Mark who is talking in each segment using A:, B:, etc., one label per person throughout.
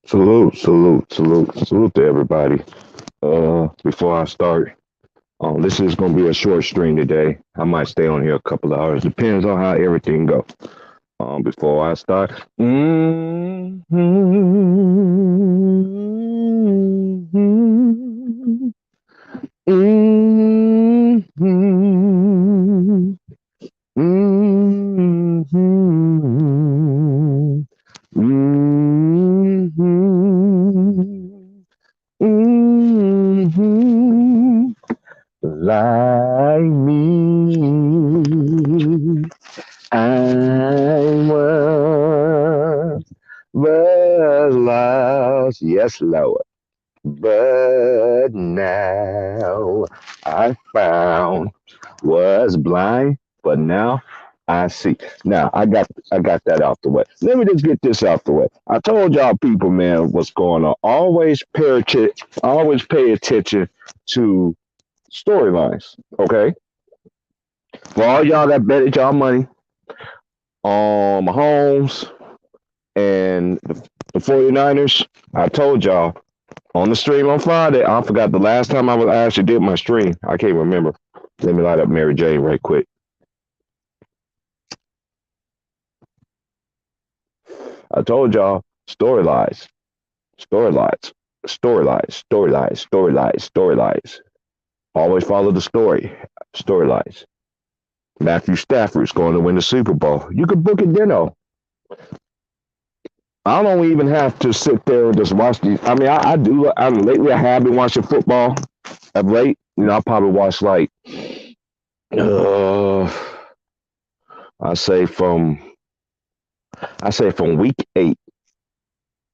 A: Salute, salute, salute, salute to everybody. Before I start, this is gonna be a short stream today. I might stay on here a couple of hours. Depends on how everything go. Before I start, like me. I was lost, yes, Lord. But now I found was blind, but now I see. Now I got that out the way. Let me just get this out the way. I told y'all people, man, what's going on. Always pay attention to storylines. Okay, for all y'all that betted y'all money on Mahomes and the 49ers, I told y'all on the stream on Friday. I forgot the last time I actually did my stream. I can't remember. Let me light up Mary Jane right quick. I told y'all storylines, storylines, storylines. Always follow the storylines. Matthew Stafford's going to win the Super Bowl. You could book it then. I don't even have to sit there and just watch these. I mean, I do. Lately, I have been watching football of late. I probably watch like, uh, I say from week 8.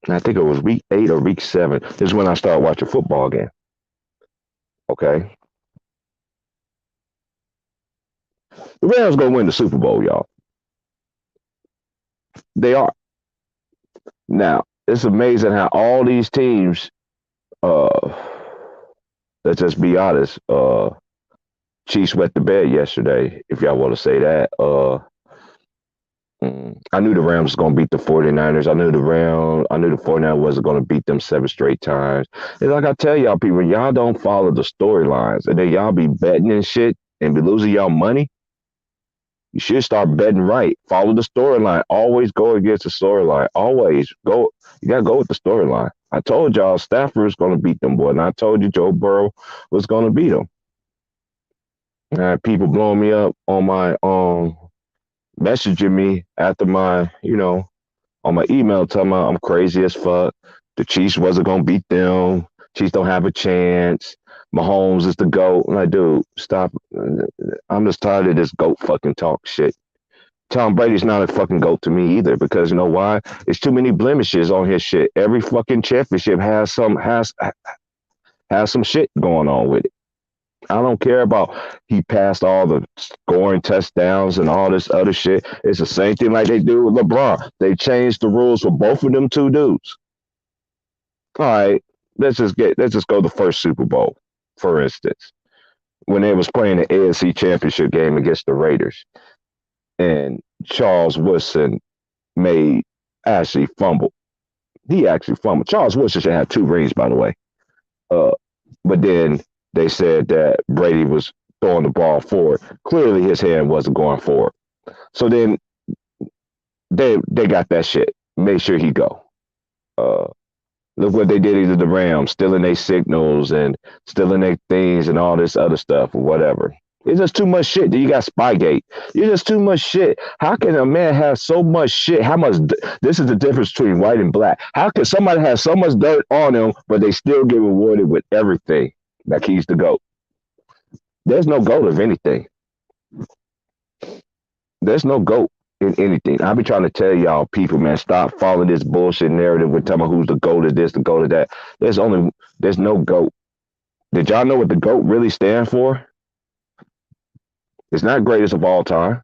A: I think it was week 8 or week 7. This is when I started watching football again. Okay, the Rams gonna win the Super Bowl, y'all. They are. Now it's amazing how all these teams. Uh, let's just be honest. Chiefs wet the bed yesterday, if y'all want to say that. I knew the Rams was gonna beat the 49ers. I knew the 49ers wasn't gonna beat them 7 straight times. It's like I tell y'all people, y'all don't follow the storylines, and then y'all be betting and shit and be losing y'all money. You should start betting right. Follow the storyline. Always go against the storyline. Always go. You gotta go with the storyline. I told y'all Stafford was gonna beat them, boy, and I told you Joe Burrow was gonna beat them. People blowing me up on my messaging me after my on my email telling me I'm crazy as fuck. The Chiefs wasn't gonna beat them. Chiefs don't have a chance. Mahomes is the GOAT. I'm like, dude, stop. I'm just tired of this GOAT fucking talk shit. Tom Brady's not a fucking GOAT to me either because you know why? It's too many blemishes on his shit. Every fucking championship has some shit going on with it. I don't care about he passed all the scoring touchdowns and all this other shit. It's the same thing like they do with LeBron. They changed the rules for both of them two dudes. All right, let's just go the first Super Bowl, for instance, when they was playing the AFC Championship game against the Raiders, and Charles Woodson made actually fumble. He actually fumbled. Charles Woodson should have 2 rings, by the way. Uh, but then they said that Brady was throwing the ball forward. Clearly, his hand wasn't going forward. So then they got that shit. Made sure he go. Uh, Look what they did to the Rams, stealing their signals and stealing their things and all this other stuff or whatever. It's just too much shit. Then you got Spygate. It's just too much shit. How can a man have so much shit? This is the difference between white and black. How can somebody have so much dirt on them, but they still get rewarded with everything? Like he's the GOAT. There's no GOAT of anything. There's no GOAT in anything. I be trying to tell y'all people, man, stop following this bullshit narrative with telling me who's the GOAT of this, the GOAT of that. There's no GOAT. Did y'all know what the GOAT really stand for? It's not greatest of all time.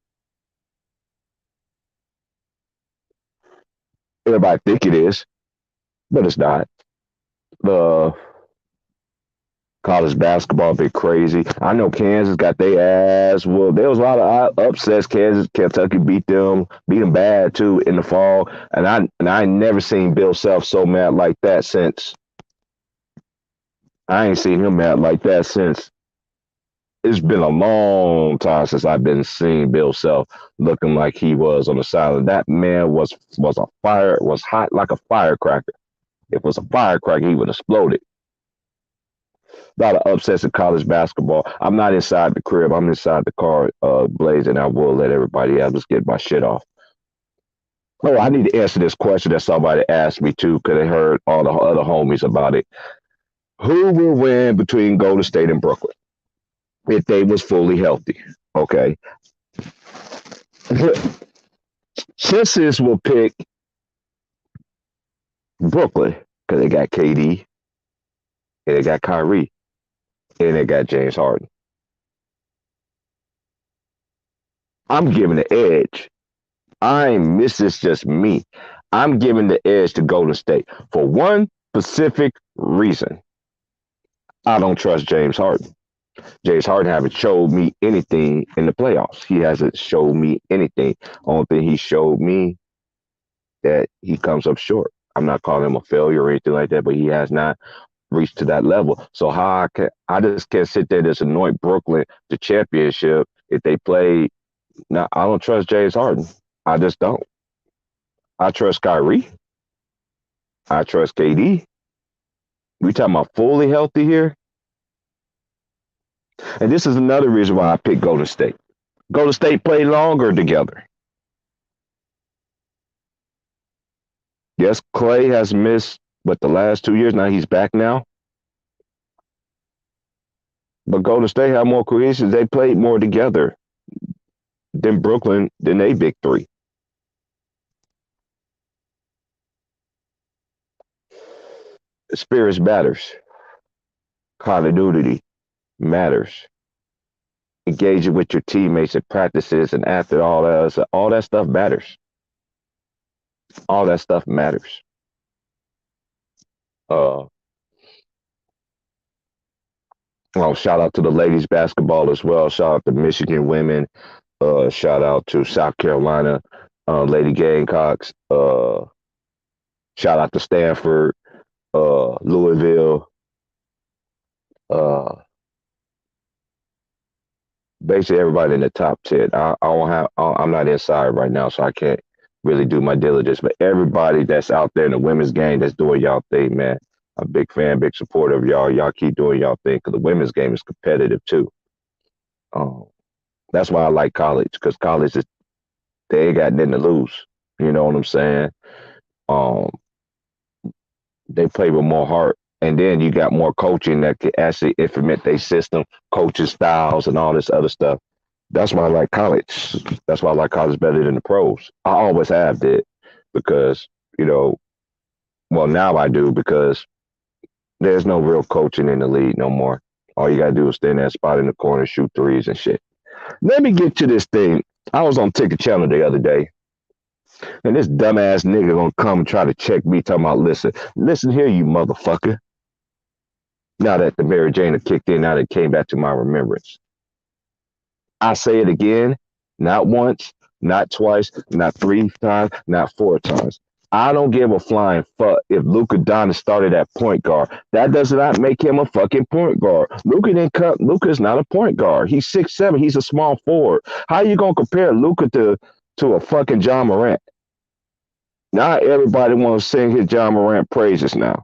A: Everybody think it is, but it's not. The College basketball been crazy. I know Kansas got their ass. Well, there was a lot of upsets. Kentucky beat them bad too in the fall. And I ain't never seen Bill Self so mad like that since. I ain't seen him mad like that since. It's been a long time since I've been seeing Bill Self looking like he was on the sideline. That man was hot like a firecracker. If it was a firecracker, he would have exploded. A lot of upsets in college basketball. I'm not inside the crib. I'm inside the car, blazing. I will let everybody else get my shit off. Oh, I need to answer this question that somebody asked me too, because they heard all the other homies about it. Who will win between Golden State and Brooklyn if they was fully healthy? Okay. Sisters will pick Brooklyn because they got KD and they got Kyrie and they got James Harden. I'm giving the edge. This is just me. I'm giving the edge to Golden State for one specific reason. I don't trust James Harden. James Harden haven't showed me anything in the playoffs. He hasn't showed me anything. Only thing he showed me that he comes up short. I'm not calling him a failure or anything like that, but he has not reached to that level. So I just can't sit there and just anoint Brooklyn the championship if they play. Now I don't trust James Harden. I just don't. I trust Kyrie. I trust KD. We talking about fully healthy here. And this is another reason why I picked Golden State. Golden State play longer together. Yes, Clay has missed, but the last 2 years, now he's back now. But Golden State have more cohesion. They played more together than Brooklyn, than they big three. Spirits matters. Continuity matters. Engaging with your teammates at practices and after all that stuff matters. All that stuff matters. Uh, well, shout out to the ladies basketball as well. Shout out to Michigan women. Shout out to South Carolina Lady Gamecocks. Shout out to Stanford, Louisville. Uh, Basically everybody in the top 10. I'm not inside right now, so I can't really do my diligence. But everybody that's out there in the women's game that's doing y'all thing, man. I'm a big fan, big supporter of y'all. Y'all keep doing y'all thing because the women's game is competitive too. Um, that's why I like college because college is they ain't got nothing to lose. You know what I'm saying? Um, they play with more heart. And then you got more coaching that can actually implement their system, coaching styles, and all this other stuff. That's why I like college. That's why I like college better than the pros. I always have did because, you know, well, now I do because there's no real coaching in the league no more. All you got to do is stand that spot in the corner, shoot threes and shit. Let me get to this thing. I was on Ticket Channel the other day, and this dumbass nigga gonna come and try to check me, talking about, listen here, you motherfucker. Now that the Mary Jane had kicked in, now that it came back to my remembrance. I say it again, not once, not twice, not 3 times, not 4 times. I don't give a flying fuck if Luka Doncic started at point guard. That does not make him a fucking point guard. Luka is not a point guard. He's 6'7". He's a small forward. How you gonna compare Luka to a fucking John Morant? Not everybody want to sing his John Morant praises now.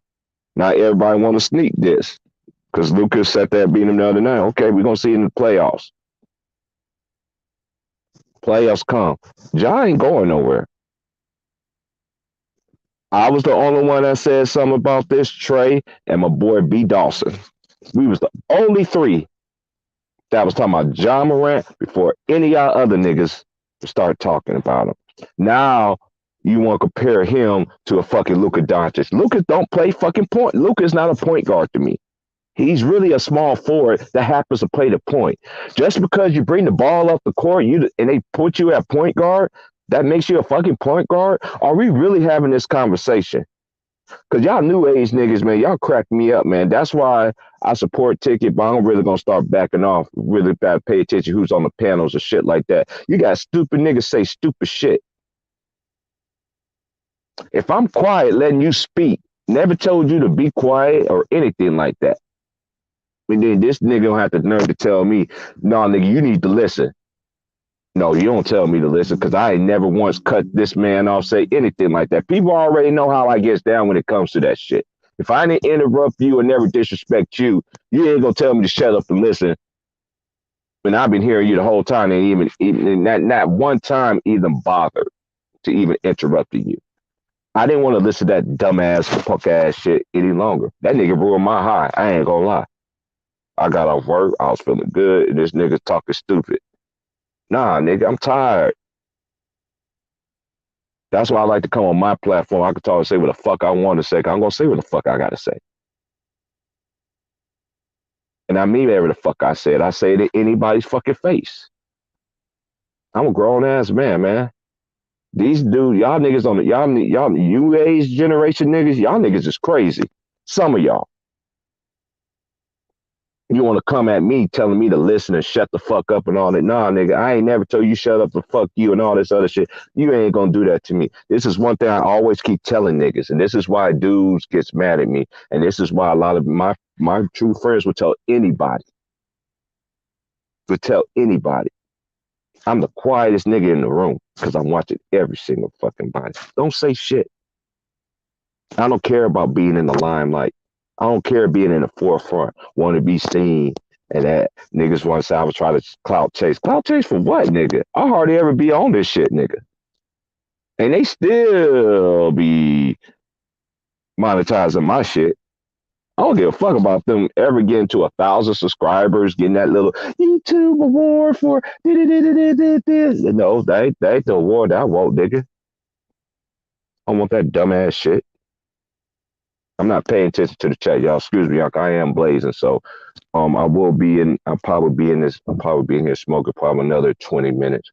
A: Not everybody want to sneak this because Luka sat there beat him the other night. Okay, we're gonna see it in the playoffs. Playoffs come. Ja ain't going nowhere. I was the only one that said something about this, Trey and my boy B. Dawson. We was the only three that was talking about Ja Morant before any of y'all other niggas start talking about him. Now you want to compare him to a fucking Luka Doncic. Luka don't play fucking point. Luka is not a point guard to me. He's really a small forward that happens to play the point. Just because you bring the ball up the court and they put you at point guard, that makes you a fucking point guard? Are we really having this conversation? Cause y'all new age niggas, man, y'all crack me up, man. That's why I support Ticket, but I'm really gonna start backing off. Really bad, pay attention who's on the panels or shit like that. You got stupid niggas say stupid shit. If I'm quiet, letting you speak, never told you to be quiet or anything like that. And then this nigga don't have the nerve to tell me, nah, nigga, you need to listen. No, you don't tell me to listen because I ain't never once cut this man off, say anything like that. People already know how I gets down when it comes to that shit. If I didn't interrupt you and never disrespect you, you ain't gonna tell me to shut up and listen. And I've been hearing you the whole time and even not one time even bothered to even interrupting you. I didn't want to listen to that dumbass punk ass shit any longer. That nigga ruined my high. I ain't gonna lie. I got off work, I was feeling good, and this nigga talking stupid. Nah, nigga, I'm tired. That's why I like to come on my platform. I can talk and say what the fuck I want to say. I'm gonna say what the fuck I gotta say. And I mean whatever the fuck I said. I say it in anybody's fucking face. I'm a grown ass man, man. These dudes, y'all niggas on the y'all new age generation niggas, y'all niggas is crazy. Some of y'all. You want to come at me telling me to listen and shut the fuck up and all that. Nah, nigga, I ain't never told you shut up and fuck you and all this other shit. You ain't gonna do that to me. This is one thing I always keep telling niggas, and this is why dudes gets mad at me, and this is why a lot of my true friends would tell anybody. I'm the quietest nigga in the room because I'm watching every single fucking body. Don't say shit. I don't care about being in the limelight. I don't care being in the forefront, want to be seen, and that niggas want to say I was trying to clout chase. Clout chase for what, nigga? I hardly ever be on this shit, nigga. And they still be monetizing my shit. I don't give a fuck about them ever getting to 1,000 subscribers, getting that little YouTube award for no, that ain't the award that I want, nigga. I want that dumbass shit. I'm not paying attention to the chat, y'all. Excuse me, I am blazing. So I'll probably be in here smoking probably another 20 minutes.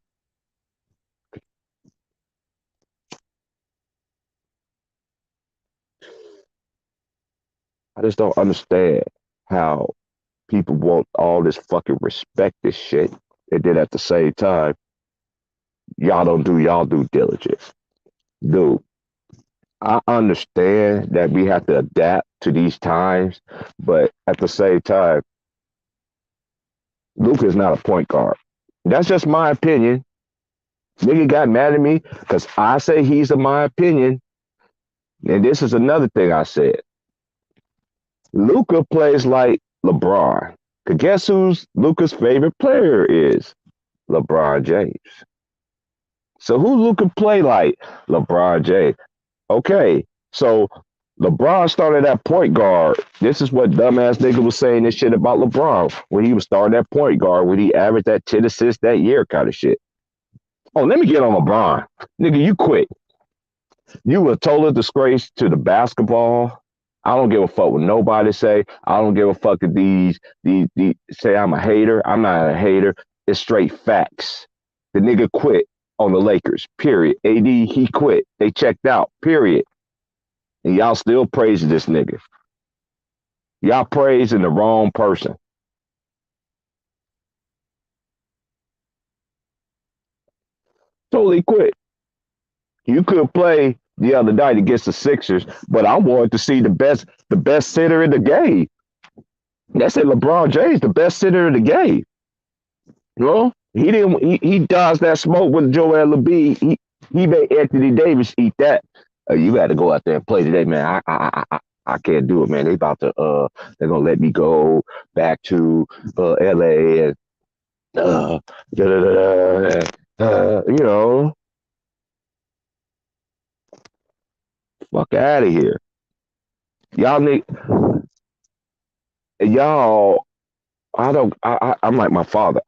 A: I just don't understand how people want all this fucking respect this shit. And then at the same time, y'all don't do y'all due diligence. Dude, I understand that we have to adapt to these times, but at the same time, Luka is not a point guard. That's just my opinion. Nigga got mad at me because I say he's in my opinion. And this is another thing I said. Luka plays like LeBron. Cause guess who's Luka's favorite player is? LeBron James. So who Luka play like? LeBron James. Okay, so LeBron started at point guard. This is what dumbass nigga was saying this shit about LeBron when he was starting at point guard, when he averaged that 10 assists that year kind of shit. Oh, let me get on LeBron. Nigga, you quit. You were a total disgrace to the basketball. I don't give a fuck what nobody say. I don't give a fuck if these say I'm a hater. I'm not a hater. It's straight facts. The nigga quit on the Lakers, period. AD, he quit. They checked out, period. And y'all still praising this nigga. Y'all praising the wrong person. Totally quit. You could play the other night against the Sixers, but I wanted to see the best center in the game. That's it, LeBron James, the best center in the game. You know? He dodged that smoke with Joel Embiid. He made Anthony Davis eat that. You got to go out there and play today, man. I can't do it, man. They're gonna let me go back to LA and you know, fuck out of here. Y'all need y'all. I'm like my father.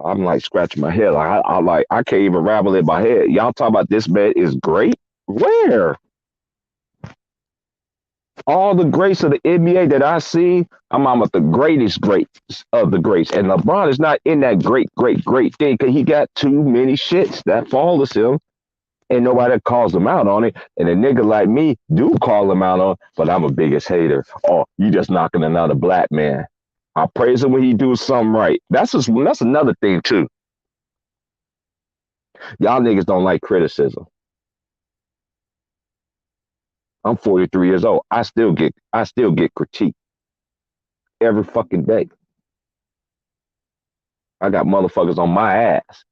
A: I'm like scratching my head. I can't even ravel in my head. Y'all talk about this man is great. Where? All the greats of the NBA that I see, I'm about the greatest of the greats. And LeBron is not in that great thing because he got too many shits that follows him. Ain't nobody that calls them out on it. And a nigga like me do call them out on, but I'm a biggest hater. Oh, you just knocking another black man. I praise him when he do something right. That's another thing too. Y'all niggas don't like criticism. I'm 43 years old. I still get critique every fucking day. I got motherfuckers on my ass.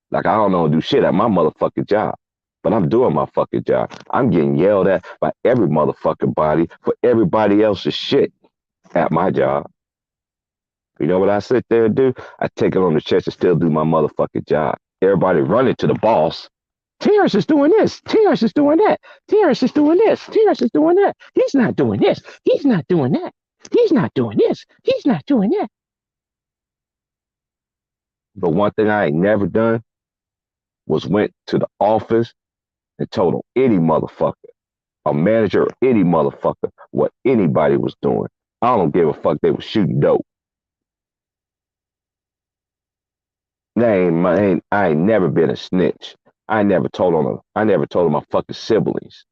A: Like I don't know do shit at my motherfucking job. But I'm doing my fucking job. I'm getting yelled at by every motherfucking body for everybody else's shit at my job. You know what I sit there and do? I take it on the chest and still do my motherfucking job. Everybody running to the boss. Terrence is doing this. Terrence is doing that. Terrence is doing this. Terrence is doing that. He's not doing this. He's not doing that. He's not doing this. He's not doing that. But one thing I ain't never done was went to the office and told any motherfucker, a manager or any motherfucker, what anybody was doing. I don't give a fuck they was shooting dope. I ain't never been a snitch. I never told on my fucking siblings.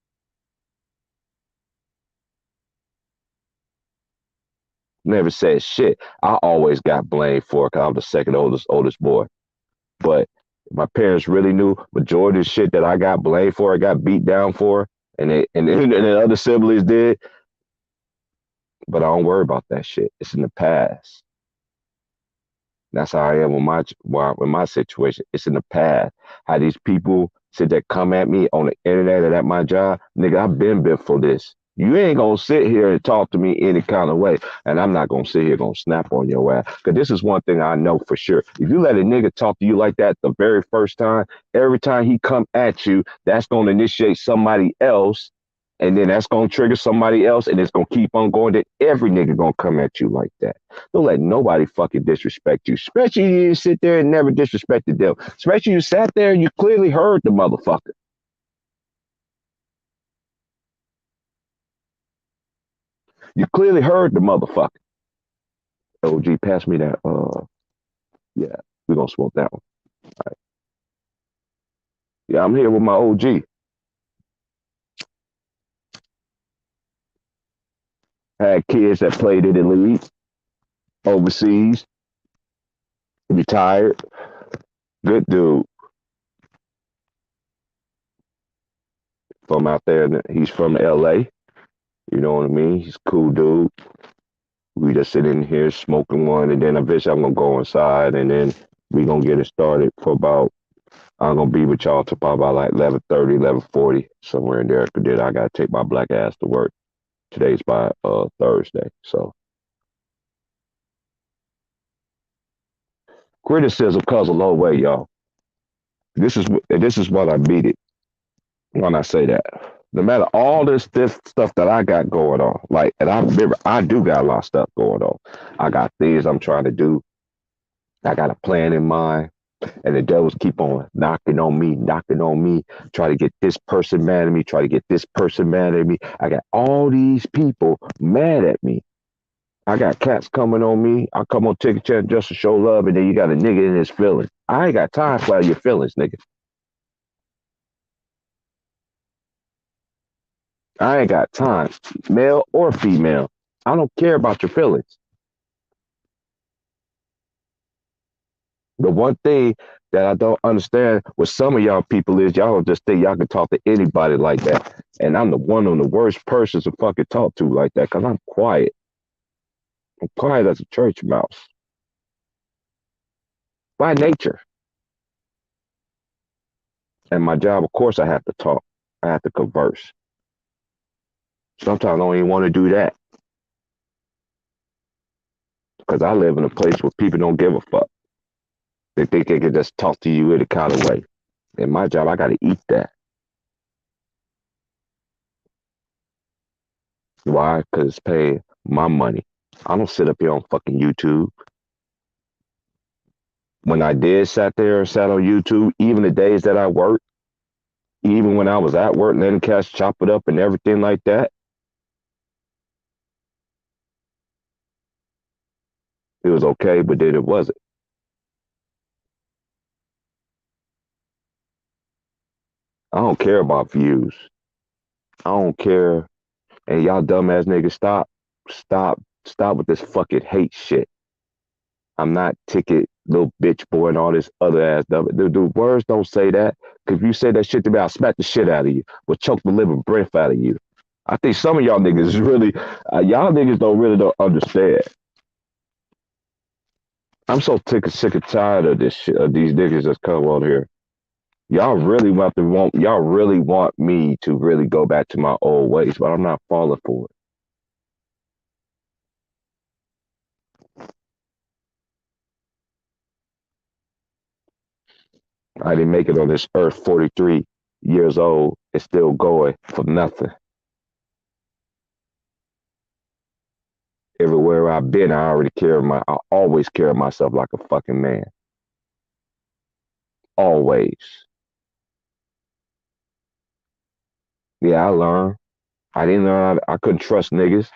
A: Never said shit. I always got blamed for it because I'm the second oldest boy. But my parents really knew majority of the shit that I got blamed for, I got beat down for, and the other siblings did. But I don't worry about that shit. It's in the past. That's how I am with my situation. It's in the past. How these people sit there come at me on the internet and at my job, nigga, I've been built for this. You ain't gonna sit here and talk to me any kind of way, and I'm not gonna sit here gonna snap on your ass. Cause this is one thing I know for sure. If you let a nigga talk to you like that the very first time, every time he come at you, that's gonna initiate somebody else, and then that's gonna trigger somebody else, and it's gonna keep on going. That every nigga gonna come at you like that. Don't let nobody fucking disrespect you. Especially you sit there and never disrespected them. Especially you sat there and you clearly heard the motherfucker. You clearly heard the motherfucker. OG, pass me that. Yeah, we're gonna smoke that one. All right. Yeah, I'm here with my OG. Had kids that played in the league overseas, retired. Good dude from out there. He's from LA. You know what I mean? He's a cool dude. We just sit in here smoking one, and then eventually I'm gonna go inside, and then we gonna get it started for about. I'm gonna be with y'all till probably about like 11:30, 11:40, somewhere in there. Cause then I gotta take my black ass to work. Today's by Thursday, so criticism comes a long way, y'all. This is what I beat it when I say that. No matter all this stuff that I got going on, like, and I remember I do got a lot of stuff going on. I got things I'm trying to do. I got a plan in mind. And the devils keep on knocking on me, try to get this person mad at me, try to get this person mad at me. I got all these people mad at me. I got cats coming on me. I come on Ticket Chat just to show love, and then you got a nigga in his feelings. I ain't got time for your feelings, nigga. I ain't got time, male or female. I don't care about your feelings. The one thing that I don't understand with some of y'all people is y'all don't just think y'all can talk to anybody like that. And I'm the one of the worst persons to fucking talk to like that because I'm quiet. I'm quiet as a church mouse by nature. And my job, of course, I have to talk. I have to converse. Sometimes I don't even want to do that because I live in a place where people don't give a fuck. They think they can just talk to you any kind of way. In my job, I got to eat that. Why? Because it's paying my money. I don't sit up here on fucking YouTube. When I did sat on YouTube, even the days that I worked, even when I was at work, letting cats chop it up and everything like that, it was okay, but then it wasn't. I don't care about views. I don't care. And y'all dumbass niggas, stop with this fucking hate shit. I'm not ticket, little bitch boy, and all this other ass stuff. The words don't say that. Cause if you say that shit to me, I'll smack the shit out of you. Will choke the living breath out of you. I think some of y'all niggas is really, y'all niggas don't understand. I'm so sick and tired of this shit, of these niggas that's come on here. Y'all really want me to really go back to my old ways, but I'm not falling for it. I didn't make it on this earth 43 years old and still going for nothing. Everywhere I've been, I always carry myself like a fucking man. Always. Yeah, I learned. I didn't learn. I couldn't trust niggas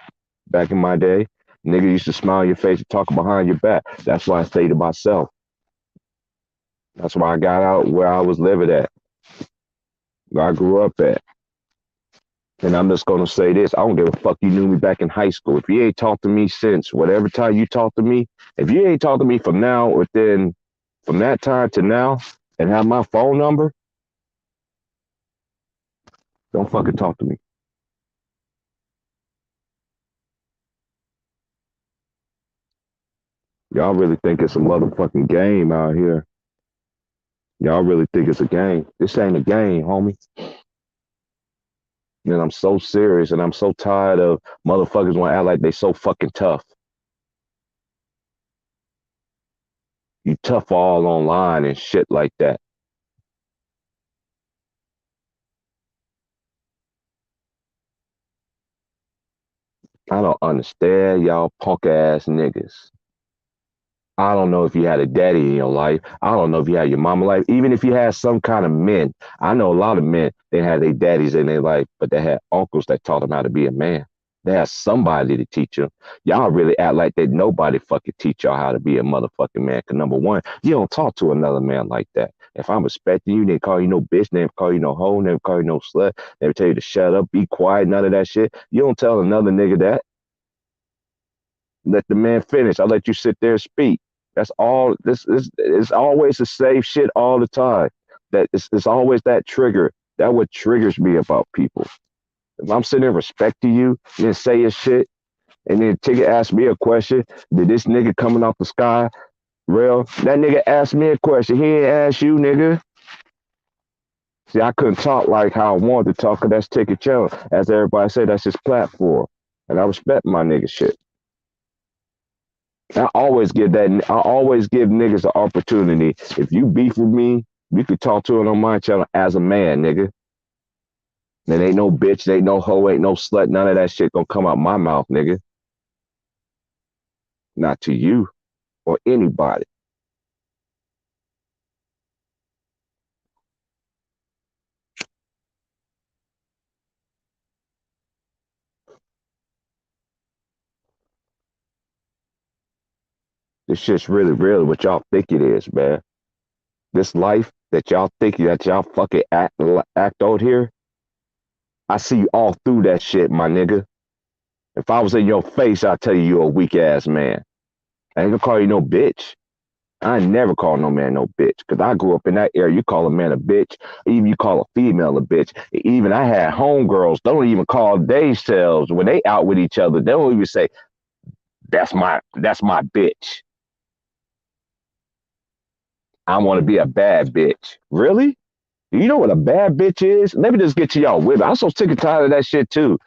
A: back in my day. Niggas used to smile in your face and talk behind your back. That's why I stayed to myself. That's why I got out where I was living at, where I grew up at. And I'm just gonna say this: I don't give a fuck. You knew me back in high school. If you ain't talked to me since whatever time you talked to me, if you ain't talked to me from now within from that time to now, and have my phone number, don't fucking talk to me. Y'all really think it's a motherfucking game out here. Y'all really think it's a game. This ain't a game, homie. And I'm so serious and I'm so tired of motherfuckers want to act like they so fucking tough. You tough all online and shit like that. I don't understand y'all punk ass niggas. I don't know if you had a daddy in your life. I don't know if you had your mama life. Even if you had some kind of men. I know a lot of men, they had their daddies in their life, but they had uncles that taught them how to be a man. They had somebody to teach them. Y'all really act like that nobody fucking teach y'all how to be a motherfucking man. Cause number one, you don't talk to another man like that. If I'm respecting you, they call you no bitch, they never call you no hoe, never call you no slut, never tell you to shut up, be quiet, none of that shit. You don't tell another nigga that. Let the man finish. I'll let you sit there and speak. That's all. This is it's always the same shit all the time. That it's always that trigger. That what triggers me about people. If I'm sitting there respecting you, and then saying shit, and then Tigger ask me a question, did this nigga coming off the sky real? That nigga asked me a question. He ain't ask you, nigga. See, I couldn't talk like how I wanted to talk, cause that's Tigger channel. As everybody say, that's his platform, and I respect my nigga shit. I always give niggas an opportunity. If you beef with me, you could talk to it on my channel as a man, nigga. There ain't no bitch, ain't no hoe, ain't no slut, none of that shit gonna come out my mouth, nigga. Not to you or anybody. This shit's really real what y'all think it is, man. This life that y'all think that y'all fucking act out here, I see you all through that shit, my nigga. If I was in your face, I'd tell you you're a weak ass man. I ain't gonna call you no bitch. I never call no man no bitch because I grew up in that era. You call a man a bitch, even you call a female a bitch. Even I had homegirls don't even call themselves when they out with each other. They don't even say that's my bitch. I want to be a bad bitch. Really? You know what a bad bitch is? Let me just get to y'all with it. I'm so sick and tired of that shit too.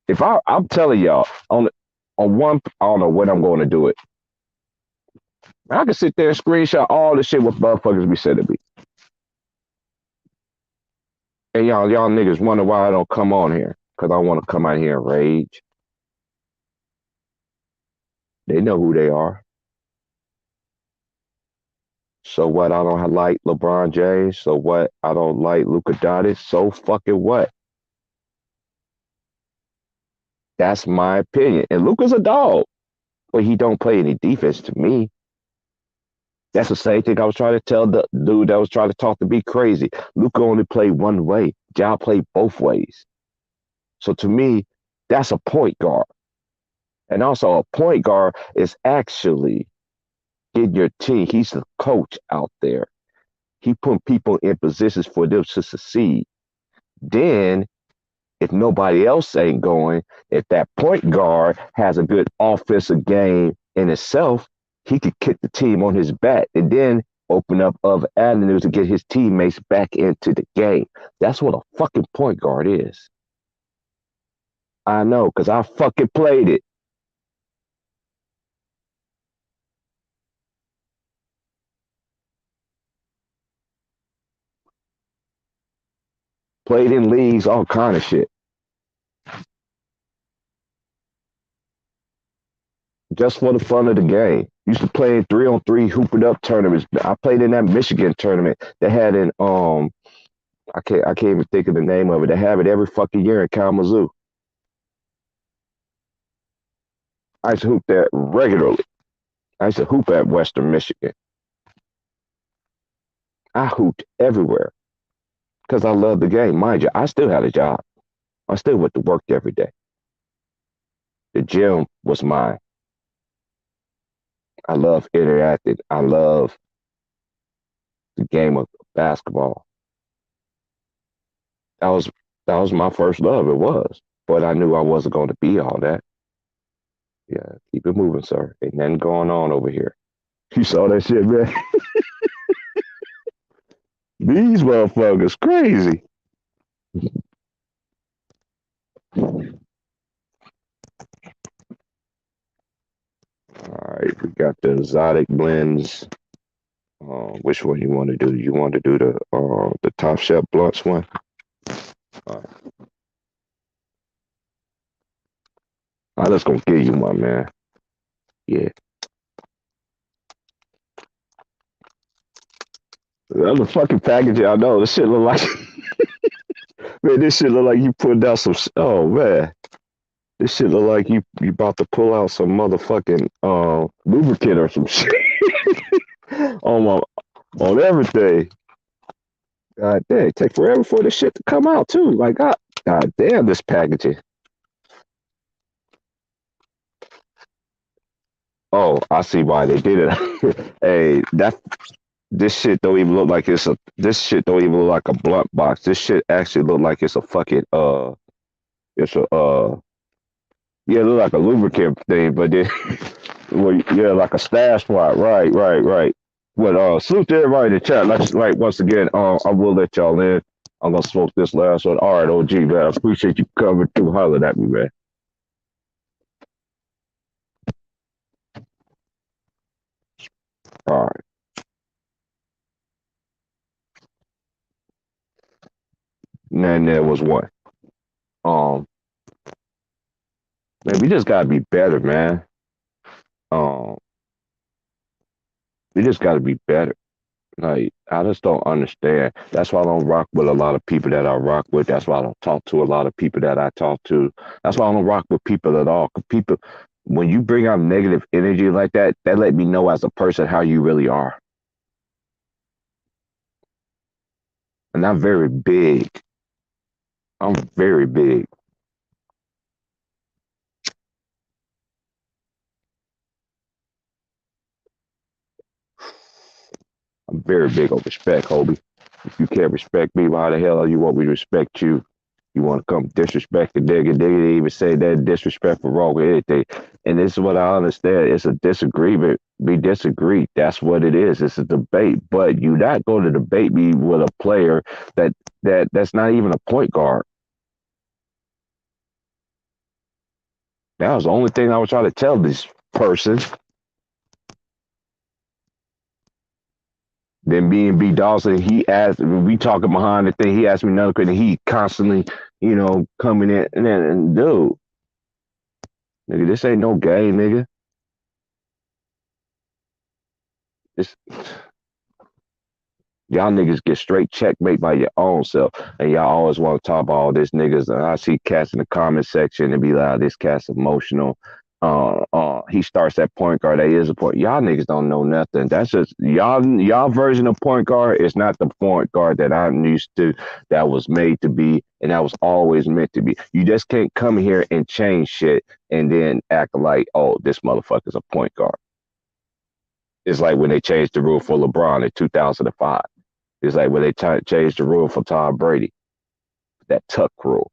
A: If I'm telling y'all on one, I don't know when I'm going to do it. I can sit there and screenshot all the shit what motherfuckers be sending me. And y'all niggas wonder why I don't come on here. Cause I want to come out here and rage. They know who they are. So what? I don't like LeBron James. So what? I don't like Luka Doncic. So fucking what? That's my opinion. And Luka's a dog, but he don't play any defense to me. That's the same thing I was trying to tell the dude that was trying to talk to be crazy. Luka only played one way. Ja played both ways. So to me, that's a point guard. And also a point guard is actually getting your team. He's the coach out there. He put people in positions for them to succeed. Then if nobody else ain't going, if that point guard has a good offensive game in itself, he could kick the team on his back and then open up other avenues to get his teammates back into the game. That's what a fucking point guard is. I know, because I fucking played it. Played in leagues, all kind of shit. Just for the fun of the game. Used to play in 3-on-3 hooping up tournaments. I played in that Michigan tournament they had in I can't even think of the name of it. They have it every fucking year in Kalamazoo. I used to hoop there regularly. I used to hoop at Western Michigan. I hooped everywhere because I love the game. Mind you, I still had a job. I still went to work every day. The gym was mine. I love interacting. I love the game of basketball. That was that was my first love. It was, but I knew I wasn't going to be all that. Yeah, keep it moving, sir. Ain't nothing going on over here. You saw that shit, man. These motherfuckers crazy. All right, we got the exotic blends. Which one you want to do? You want to do the Top Chef blunts one? Uh, I'm just gonna give you one, man. Yeah, that's a fucking package. I know this shit look like man. This shit look like you put out some. Oh man, this shit look like you about to pull out some motherfucking lubricant or some shit on my on everything. God damn, it take forever for this shit to come out too. Like God damn, this packaging. Oh, I see why they did it. Hey, that this shit don't even look like it's a. This shit don't even look like a blunt box. This shit actually look like it's a fucking It's a yeah, it look like a lubricant thing, but then well, yeah, like a stash spot. Right, right, right. But salute to everybody in the chat. Like once again, I will let y'all in. I'm gonna smoke this last one. All right, OG man, I appreciate you coming through, hollering at me, man. All right, and then there was one. Um, man, we just gotta be better, man. Um, we just gotta be better. Like, I just don't understand. That's why I don't rock with a lot of people that I rock with. That's why I don't talk to a lot of people that I talk to. That's why I don't rock with people at all. 'Cause people, when you bring out negative energy like that, that let me know as a person how you really are. And I'm very big. I'm very big. I'm very big on respect, Hobie. If you can't respect me, why the hell you want me to respect you? You want to come disrespect the nigga, they even say that disrespectful wrong with anything. And this is what I understand. It's a disagreement. We disagree. That's what it is. It's a debate. But you're not going to debate me with a player that's not even a point guard. That was the only thing I was trying to tell this person. Then me and B Dawson, he asked, we talking behind the thing, he asked me another question. He constantly, coming in and dude, nigga, this ain't no game, nigga. This y'all niggas get straight checkmate by your own self. And y'all always want to talk about all this niggas. And I see cats in the comment section and be like, this cat's emotional. he starts at point guard. That is a point. Y'all niggas don't know nothing. That's just y'all version of point guard is not the point guard that I'm used to. That was made to be, and that was always meant to be. You just can't come here and change shit and then act like, oh, this motherfucker's a point guard. It's like when they changed the rule for LeBron in 2005. It's like when they changed the rule for Tom Brady, that tuck rule.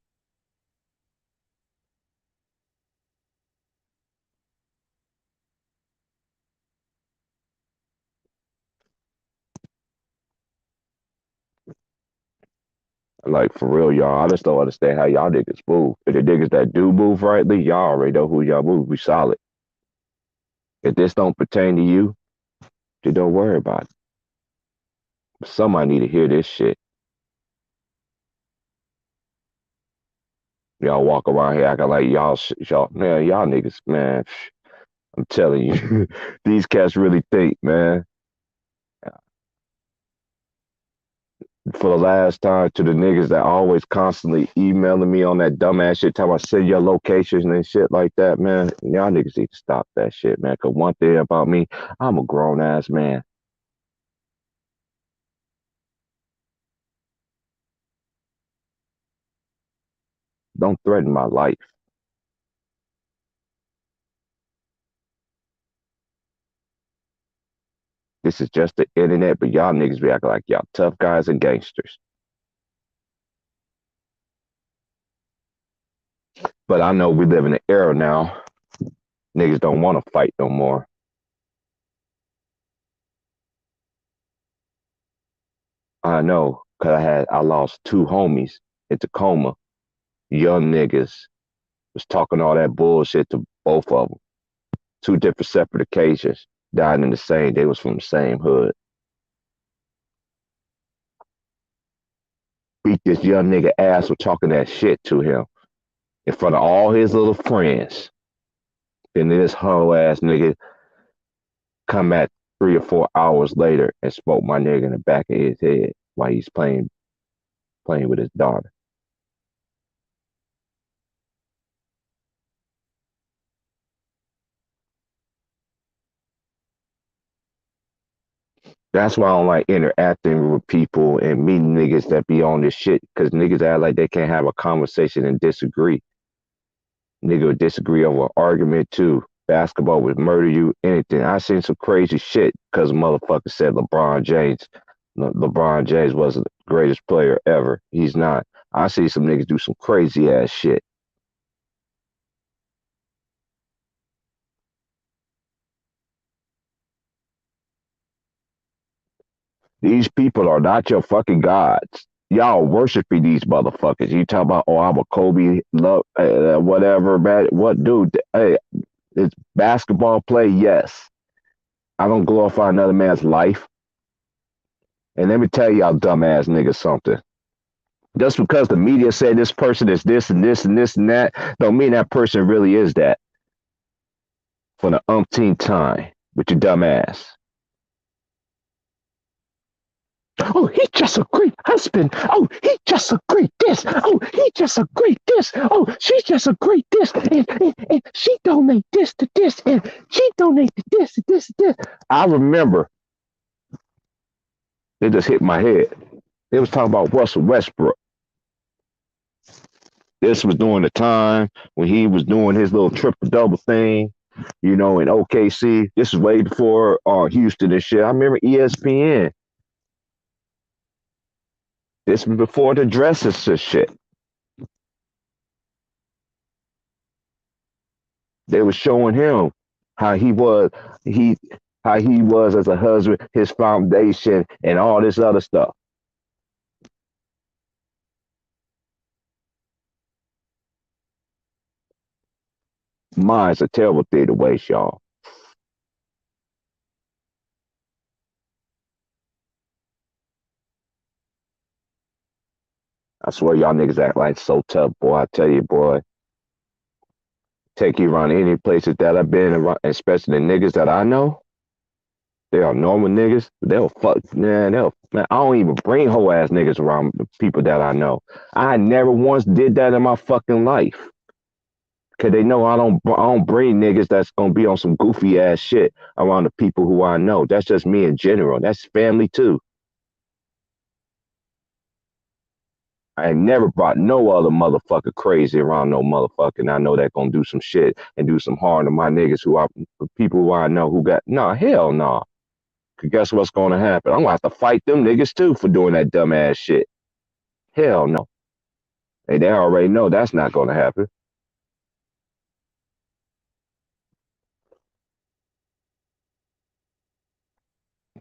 A: Like for real, y'all. I just don't understand how y'all niggas move. And the niggas that do move rightly, y'all already know who y'all move. We solid. If this don't pertain to you, then don't worry about it. Somebody need to hear this shit. Y'all walk around here acting like y'all, man, y'all niggas, man. I'm telling you, these cats really think, man. For the last time, to the niggas that always constantly emailing me on that dumbass shit, talking about send your locations and shit like that, man. Y'all niggas need to stop that shit, man. Cause one thing about me, I'm a grown ass man. Don't threaten my life. This is just the internet, but y'all niggas be acting like y'all tough guys and gangsters. But I know we live in an era now. Niggas don't want to fight no more. I know, cause I lost two homies in Tacoma. Young niggas was talking all that bullshit to both of them. Two different separate occasions. Died in the same. They was from the same hood. Beat this young nigga ass for talking that shit to him in front of all his little friends. And then this hoe ass nigga come at 3 or 4 hours later and smoke my nigga in the back of his head while he's playing with his daughter. That's why I don't like interacting with people and meeting niggas that be on this shit because niggas act like they can't have a conversation and disagree. Nigga would disagree over an argument too. Basketball would murder you, anything. I seen some crazy shit because motherfucker said LeBron James. LeBron James wasn't the greatest player ever. He's not. I see some niggas do some crazy ass shit. These people are not your fucking gods. Y'all worshiping these motherfuckers. You talk about, oh, I'm a Kobe, love, whatever, man. What, dude? Hey, it's basketball play, yes. I don't glorify another man's life. And let me tell y'all dumbass niggas something. Just because the media say this person is this and this and this and that, don't mean that person really is that for the umpteenth time with your dumb ass. Oh, he just a great husband. Oh, he just a great this. Oh, he just a great this. Oh, she's just a great this. And she donate this to this. And she donate to this to this to this. I remember it just hit my head. They was talking about Russell Westbrook. This was during the time when he was doing his little triple double thing, you know, in OKC. This is way before Houston and shit. I remember ESPN. This was before the dresses and shit. They were showing him how he how he was as a husband, his foundation, and all this other stuff. Mine's a terrible thing to waste, y'all. I swear y'all niggas act like so tough, boy. I tell you, boy. Take you around any places that I've been around, especially the niggas that I know. They are normal niggas. They'll fuck, man. Man. I don't even bring whole ass niggas around the people that I know. I never once did that in my fucking life. Cause they know I don't bring niggas that's gonna be on some goofy ass shit around the people who I know. That's just me in general. That's family too. I ain't never brought no other motherfucker crazy around no motherfucker. And I know that gonna do some shit and do some harm to my niggas people who I know who got, nah, hell no. Nah. Cause guess what's gonna happen? I'm gonna have to fight them niggas too for doing that dumb ass shit. Hell no. Hey, they already know that's not gonna happen.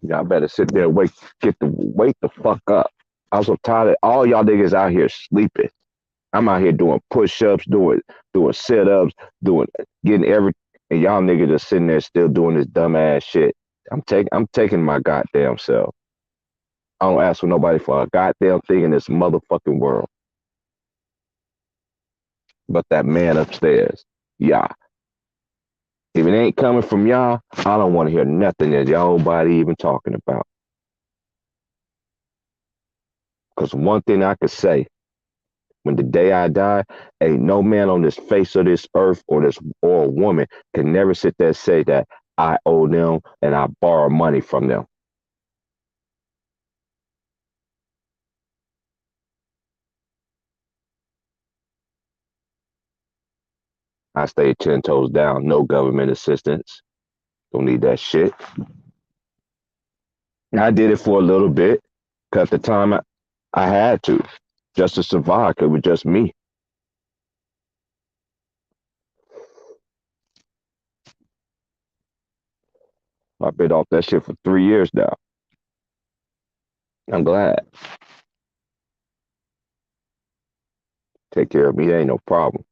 A: Y'all better sit there and wait the fuck up. I'm so tired of all y'all niggas out here sleeping. I'm out here doing push-ups, doing sit-ups, doing getting every and y'all niggas just sitting there still doing this dumb ass shit. I'm taking my goddamn self. I don't ask for nobody for a goddamn thing in this motherfucking world. But that man upstairs. Yeah. If it ain't coming from y'all, I don't want to hear nothing that y'all nobody even talking about. Because one thing I could say, when the day I die, ain't no man on this face of this earth or a woman can never sit there and say that I owe them and I borrow money from them. I stay 10 toes down, no government assistance. Don't need that shit. I did it for a little bit, cause at the time I had to, just to survive. 'Cause it was just me. I've been off that shit for 3 years now. I'm glad. Take care of me. Ain't no problem.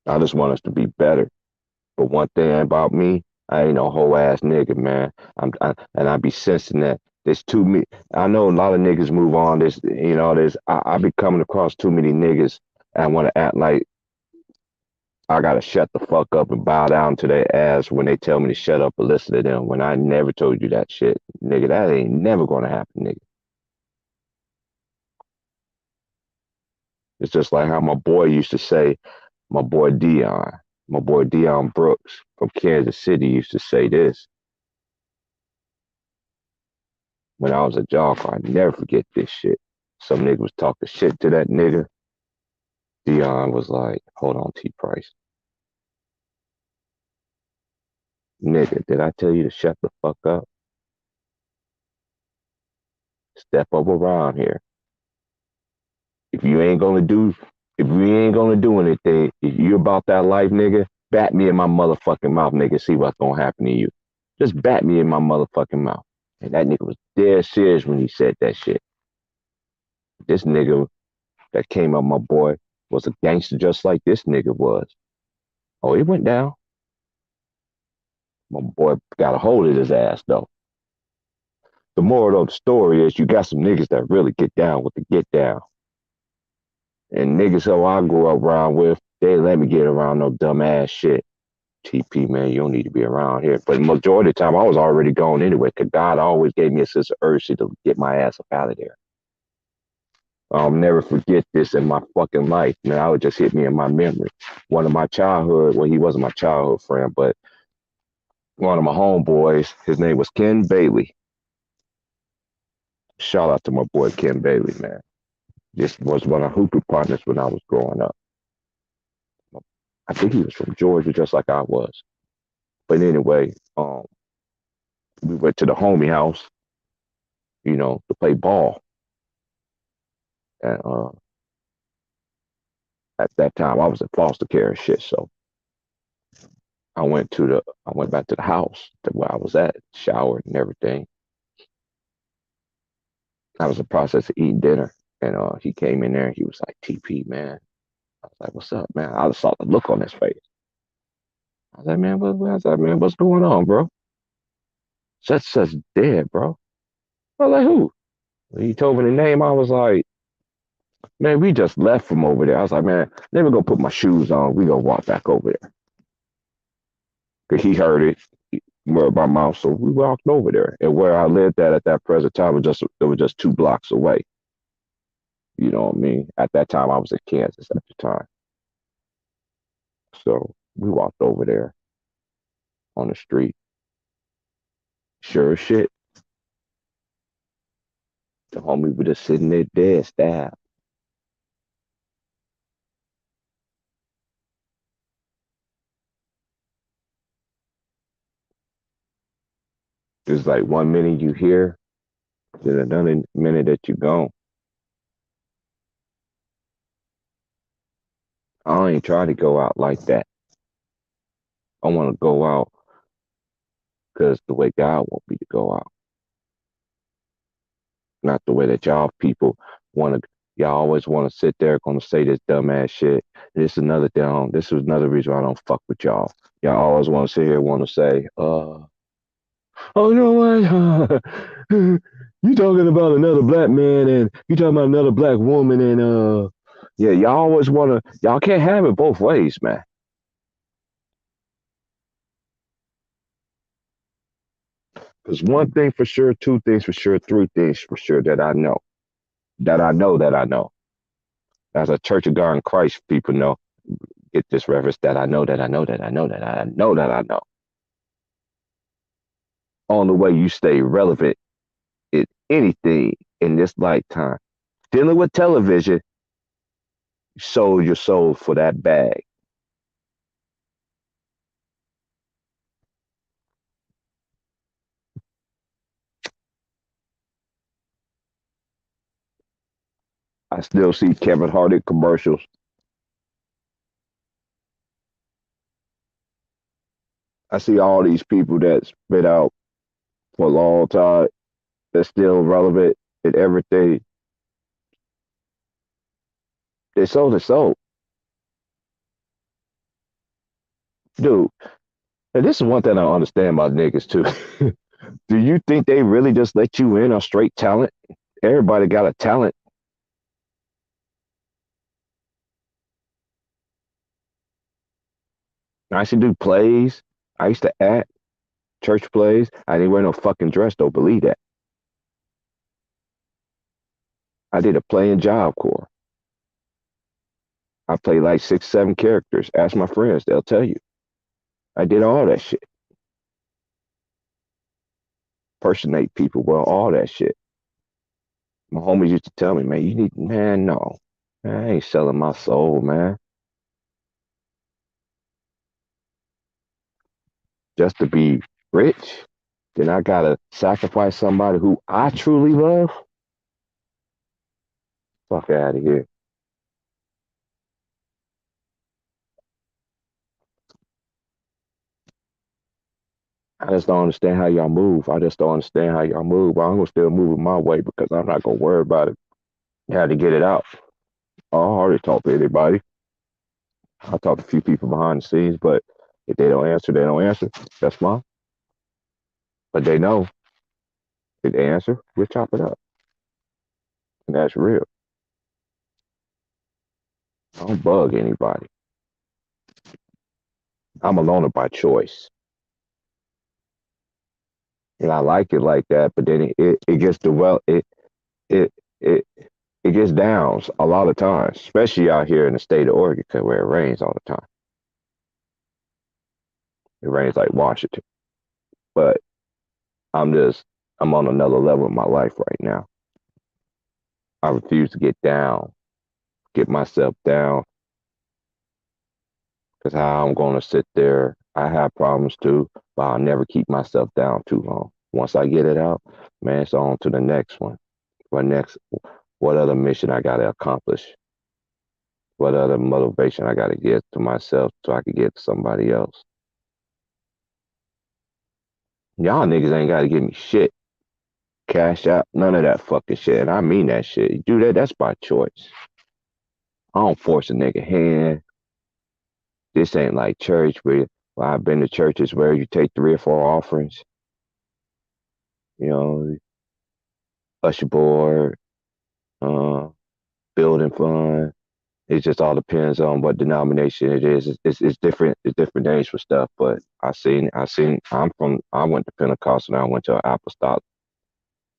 A: I just want us to be better. But one thing about me, I ain't no whole ass nigga, man. And I be sensing that there's too many. I know a lot of niggas move on. I be coming across too many niggas. And I want to act like I gotta shut the fuck up and bow down to their ass when they tell me to shut up and listen to them. When I never told you that shit, nigga. That ain't never gonna happen, nigga. It's just like how my boy used to say. My boy Dion Brooks from Kansas City used to say this when I was a jogger. I never forget this shit. Some nigga was talking shit to that nigga. Dion was like, hold on, T Price. Nigga, did I tell you to shut the fuck up? Step up around here. If you ain't gonna do, if you ain't gonna do anything, if you about that life, nigga, bat me in my motherfucking mouth, nigga, see what's gonna happen to you. Just bat me in my motherfucking mouth. And that nigga was dead serious when he said that shit. This nigga that came up, my boy, was a gangster just like this nigga was. Oh, he went down. My boy got a hold of his ass though. The moral of the story is you got some niggas that really get down with the get down. And niggas who I grew up around with, they let me get around no dumb ass shit. TP, man, you don't need to be around here. But the majority of the time, I was already gone anyway, because God always gave me a sense of urgency to get my ass up out of there. I'll never forget this in my fucking life. Man, I would just hit me in my memory. One of my childhood, well, he wasn't my childhood friend, but one of my homeboys, his name was Ken Bailey. Shout out to my boy Ken Bailey, man. This was one of hooping partners when I was growing up. I think he was from Georgia, just like I was. But anyway, we went to the homie house, to play ball. And at that time, I was in foster care and shit. So I went back to the house to where I was at, showered and everything. I was in the process of eating dinner, and he came in there and he was like, "TP, man." I was like, "What's up, man?" I just saw the look on his face. I was like, "Man, what's going on, bro?" Such dead, bro. I was like, "Who?" When he told me the name, I was like, "Man, we just left from over there." I was like, "Man, let me go put my shoes on. We gonna walk back over there." Cause he heard it where my mouth, so we walked over there. And where I lived at that present time it was just 2 blocks away. You know what I mean? At that time, I was in Kansas at the time. So we walked over there on the street. Sure as shit, the homie was just sitting there dead, stabbed. It's like 1 minute you here, then another minute that you gone. I ain't trying to go out like that. I want to go out because the way God want me to go out, not the way that y'all people want to. Y'all always want to sit there, gonna say this dumbass shit. This another down. This is another reason why I don't fuck with y'all. Y'all always want to sit here, want to say, oh, you know what? You talking about another black man, and you talking about another black woman, and yeah, y'all always want to. Y'all can't have it both ways, man. Because one thing for sure, two things for sure, three things for sure that I know. That I know that I know. As a Church of God in Christ, people know. Get this reference that I know that I know that I know that I know that I know. On the way you stay relevant in anything in this lifetime. Dealing with television, you sold your soul for that bag. I still see Kevin Hart commercials. I see all these people that's been out for a long time that's still relevant in everything. They sold their soul. Dude, and this is one thing I don't understand about niggas too. Do you think they really just let you in on straight talent? Everybody got a talent. I used to do plays. I used to act church plays. I didn't wear no fucking dress, don't believe that. I did a play in Job Corps. I played like 6, 7 characters. Ask my friends, they'll tell you. I did all that shit. Personate people, well, all that shit. My homies used to tell me, man, you need, man, no. Man, I ain't selling my soul, man. Just to be rich. Then I gotta sacrifice somebody who I truly love. Fuck out of here. I just don't understand how y'all move. I just don't understand how y'all move. I'm gonna still move it my way because I'm not gonna worry about it. You had to get it out. I already talked to anybody. I talked to a few people behind the scenes, but if they don't answer, they don't answer. That's fine. But they know if they answer, we'll chop it up. And that's real. I don't bug anybody. I'm a loner by choice. And I like it like that, but then it gets the well it it it gets downs a lot of times, especially out here in the state of Oregon, where it rains all the time. It rains like Washington. But I'm just I'm on another level in my life right now. I refuse to get down, get myself down, because how I'm gonna sit there. I have problems too, but I'll never keep myself down too long. Once I get it out, man, it's on to the next one. What next? What other mission I gotta accomplish? What other motivation I gotta give to myself so I can give to somebody else? Y'all niggas ain't gotta give me shit. Cash out, none of that fucking shit. And I mean that shit. You do that, that's by choice. I don't force a nigga hand. This ain't like church where well, I've been to churches where you take 3 or 4 offerings, you know, usher board, uh, building fund. It just all depends on what denomination it is. It's different. It's different names for stuff. But I went to Pentecostal and I went to an apostolic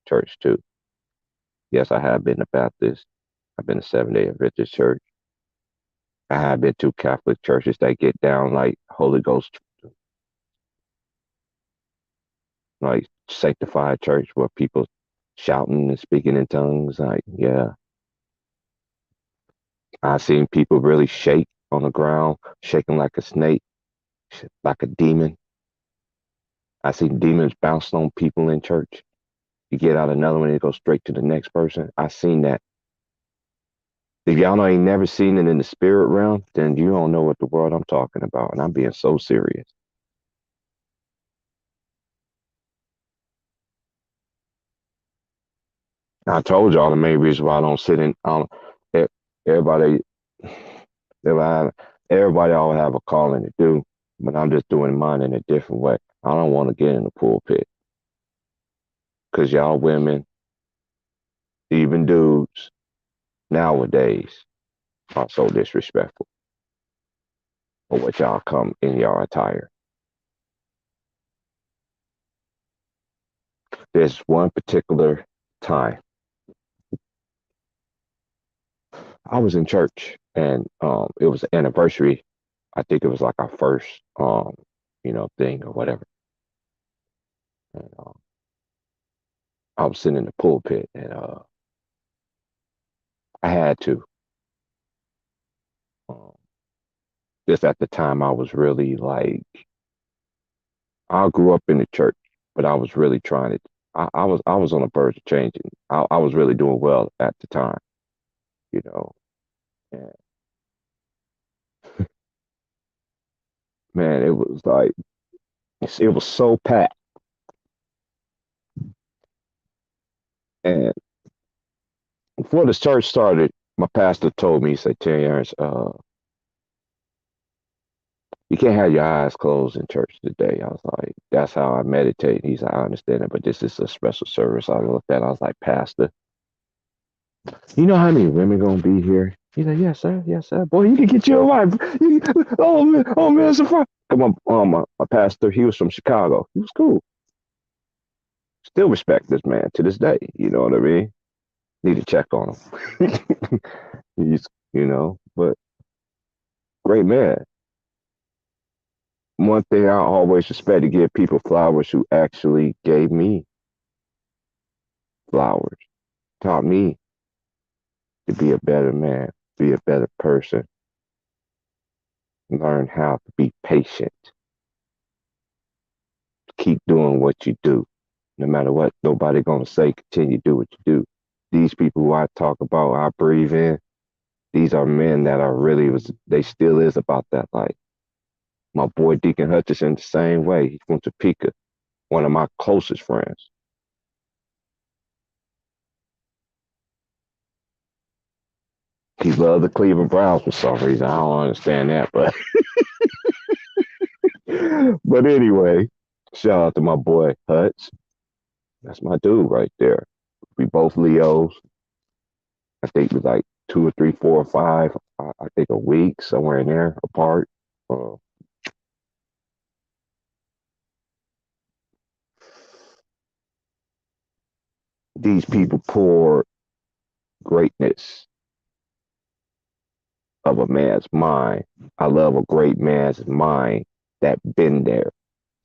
A: church too. Yes, I have been a Baptist. I've been a 7 Day Adventist church. I have been to Catholic churches that get down like Holy Ghost, like sanctified church where people shouting and speaking in tongues. Like, yeah, I seen people really shake on the ground, shaking like a snake, like a demon. I seen demons bouncing on people in church. You get out another one, it goes straight to the next person. I seen that. If y'all know ain't never seen it in the spirit realm, then you don't know what the world I'm talking about. And I'm being so serious. I told y'all the main reason why I don't sit in. E- everybody, everybody, everybody always have a calling to do, but I'm just doing mine in a different way. I don't want to get in the pulpit because y'all women, even dudes nowadays, are so disrespectful for what y'all come in y'all attire. There's one particular time I was in church and it was an anniversary. I think it was like our first thing or whatever. And I was sitting in the pulpit and I had to. Um, just at the time I was really like I grew up in the church, but I was really trying to I was on the verge of changing. I was really doing well at the time, you know. And man, it was like it was so packed. And before the church started, my pastor told me, he said, Terrence, you can't have your eyes closed in church today. I was like, that's how I meditate. He said, I understand it, but this is a special service. I looked at it, I was like, Pastor, you know how many women gonna be here? He's like, yes, sir, yes, sir. Boy, you can get your wife. Oh man, it's a fun. Come on, my pastor, he was from Chicago. He was cool. Still respect this man to this day. You know what I mean? Need to check on him. He's, but great man. One thing I always respect to give people flowers who actually gave me flowers, taught me to be a better man, be a better person, learn how to be patient, keep doing what you do. No matter what nobody gonna say, continue to do what you do. These people who I talk about, I breathe in, these are men that are really they still is about that life. My boy Deacon Hutchinson, the same way. He went to Topeka, one of my closest friends. He loved the Cleveland Browns for some reason. I don't understand that, but but anyway, shout out to my boy Hutch. That's my dude right there. We both Leos. I think we're like 2 or 3, 4 or 5. I think a week somewhere in there apart. Uh, these people pour greatness of a man's mind. I love a great man's mind that been there.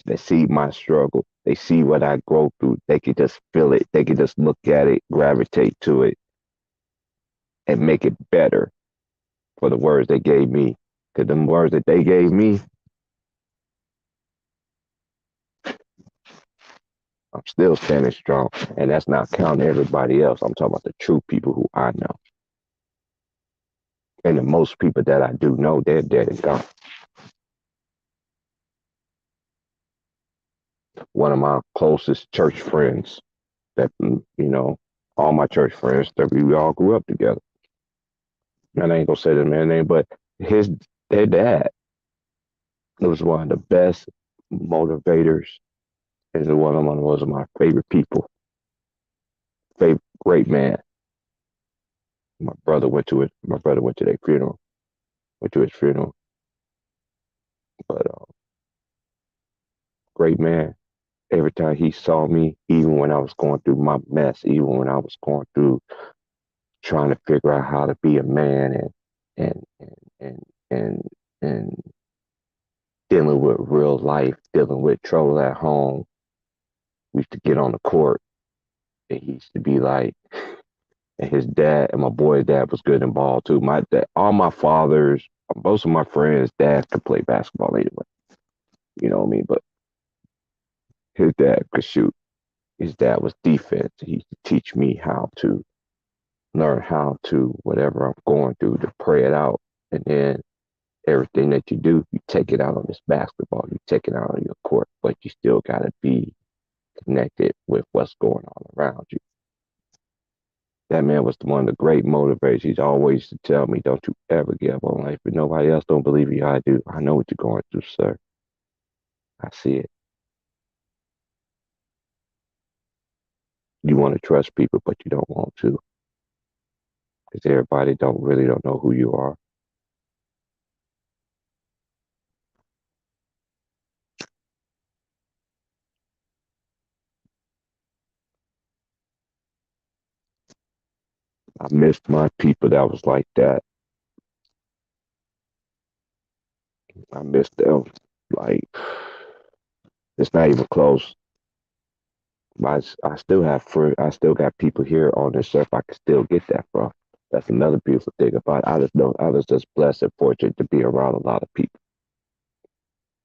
A: They see my struggle. They see what I go through. They can just feel it. They can just look at it, gravitate to it, and make it better for the words they gave me. Because the words that they gave me, I'm still standing strong. And that's not counting everybody else. I'm talking about the true people who I know. And the most people that I do know, they're dead and gone. One of my closest church friends that, all my church friends that we all grew up together. And I ain't gonna say the man's name, but their dad was one of the best motivators. Is one of my favorite people. Favorite great man. My brother went to it. My brother went to their funeral. Went to his funeral. But great man. Every time he saw me, even when I was going through my mess, even when I was going through trying to figure out how to be a man and and and dealing with real life, dealing with trouble at home. We used to get on the court, and he used to be like, and his dad and my boy's dad was good in ball too. My dad, all my fathers, most of my friends' dads could play basketball anyway. You know what I mean? But his dad could shoot. His dad was defense. He used to teach me how to learn how to whatever I'm going through to pray it out, and then everything that you do, you take it out on this basketball. You take it out on your court, but you still gotta be connected with what's going on around you. That man was one of the great motivators. He's always used to tell me, "Don't you ever give up on life. If nobody else don't believe you, I do. I know what you're going through, sir. I see it. You want to trust people, but you don't want to, because everybody don't know who you are." I missed my people that was like that. I missed them. Like, it's not even close. I still have I still got people here on this earth I can still get that from. That's another beautiful thing about it. I just know I was just blessed and fortunate to be around a lot of people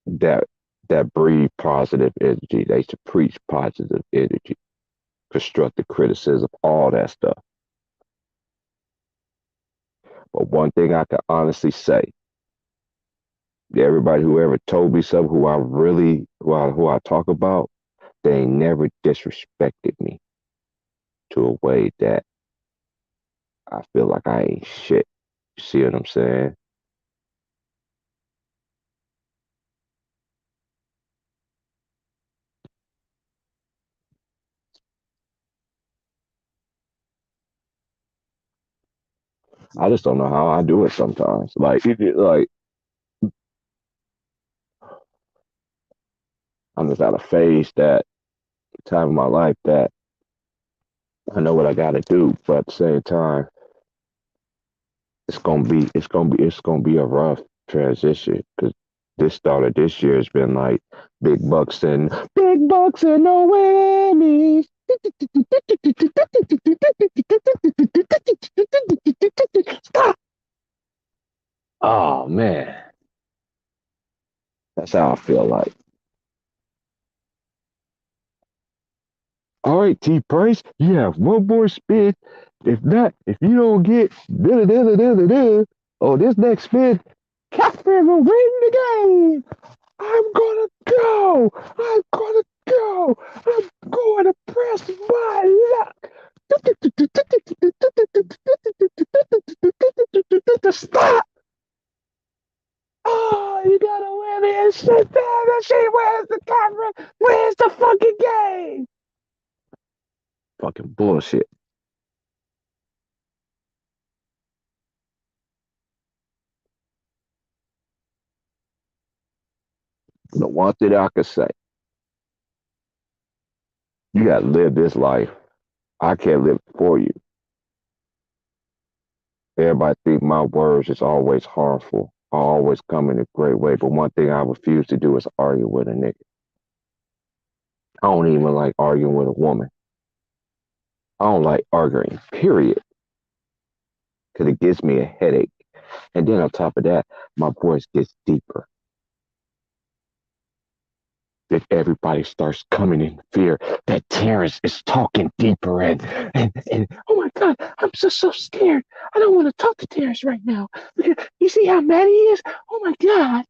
A: that breathe positive energy. They should preach positive energy, constructive criticism, all that stuff. But one thing I can honestly say, everybody who ever told me something, who I talk about, they never disrespected me to a way that I feel like I ain't shit. You see what I'm saying? I just don't know how I do it sometimes. Like I'm just at a phase that time in my life that I know what I got to do, but at the same time, it's gonna be a rough transition because this start of this year has been like big bucks and no whammies. Stop. Oh man, that's how I feel like. All right, T Price, you have one more spin. If not, if you don't get on this next spin, Catherine will win the game. I'm gonna go. I'm gonna go. I'm going to press my luck. Stop! Oh, you gotta win it. Shit, damn, that shit. Where's the camera? Where's the fucking game? Fucking bullshit. The one thing I could say, you gotta live this life. I can't live it for you. Everybody think my words is always harmful. I always come in a great way, but one thing I refuse to do is argue with a nigga. I don't even like arguing with a woman. I don't like arguing, period, because it gives me a headache. And then on top of that, my voice gets deeper. If everybody starts coming in fear that Terrence is talking deeper and oh my God, I'm so scared. I don't want to talk to Terrence right now. Because you see how mad he is? Oh my God.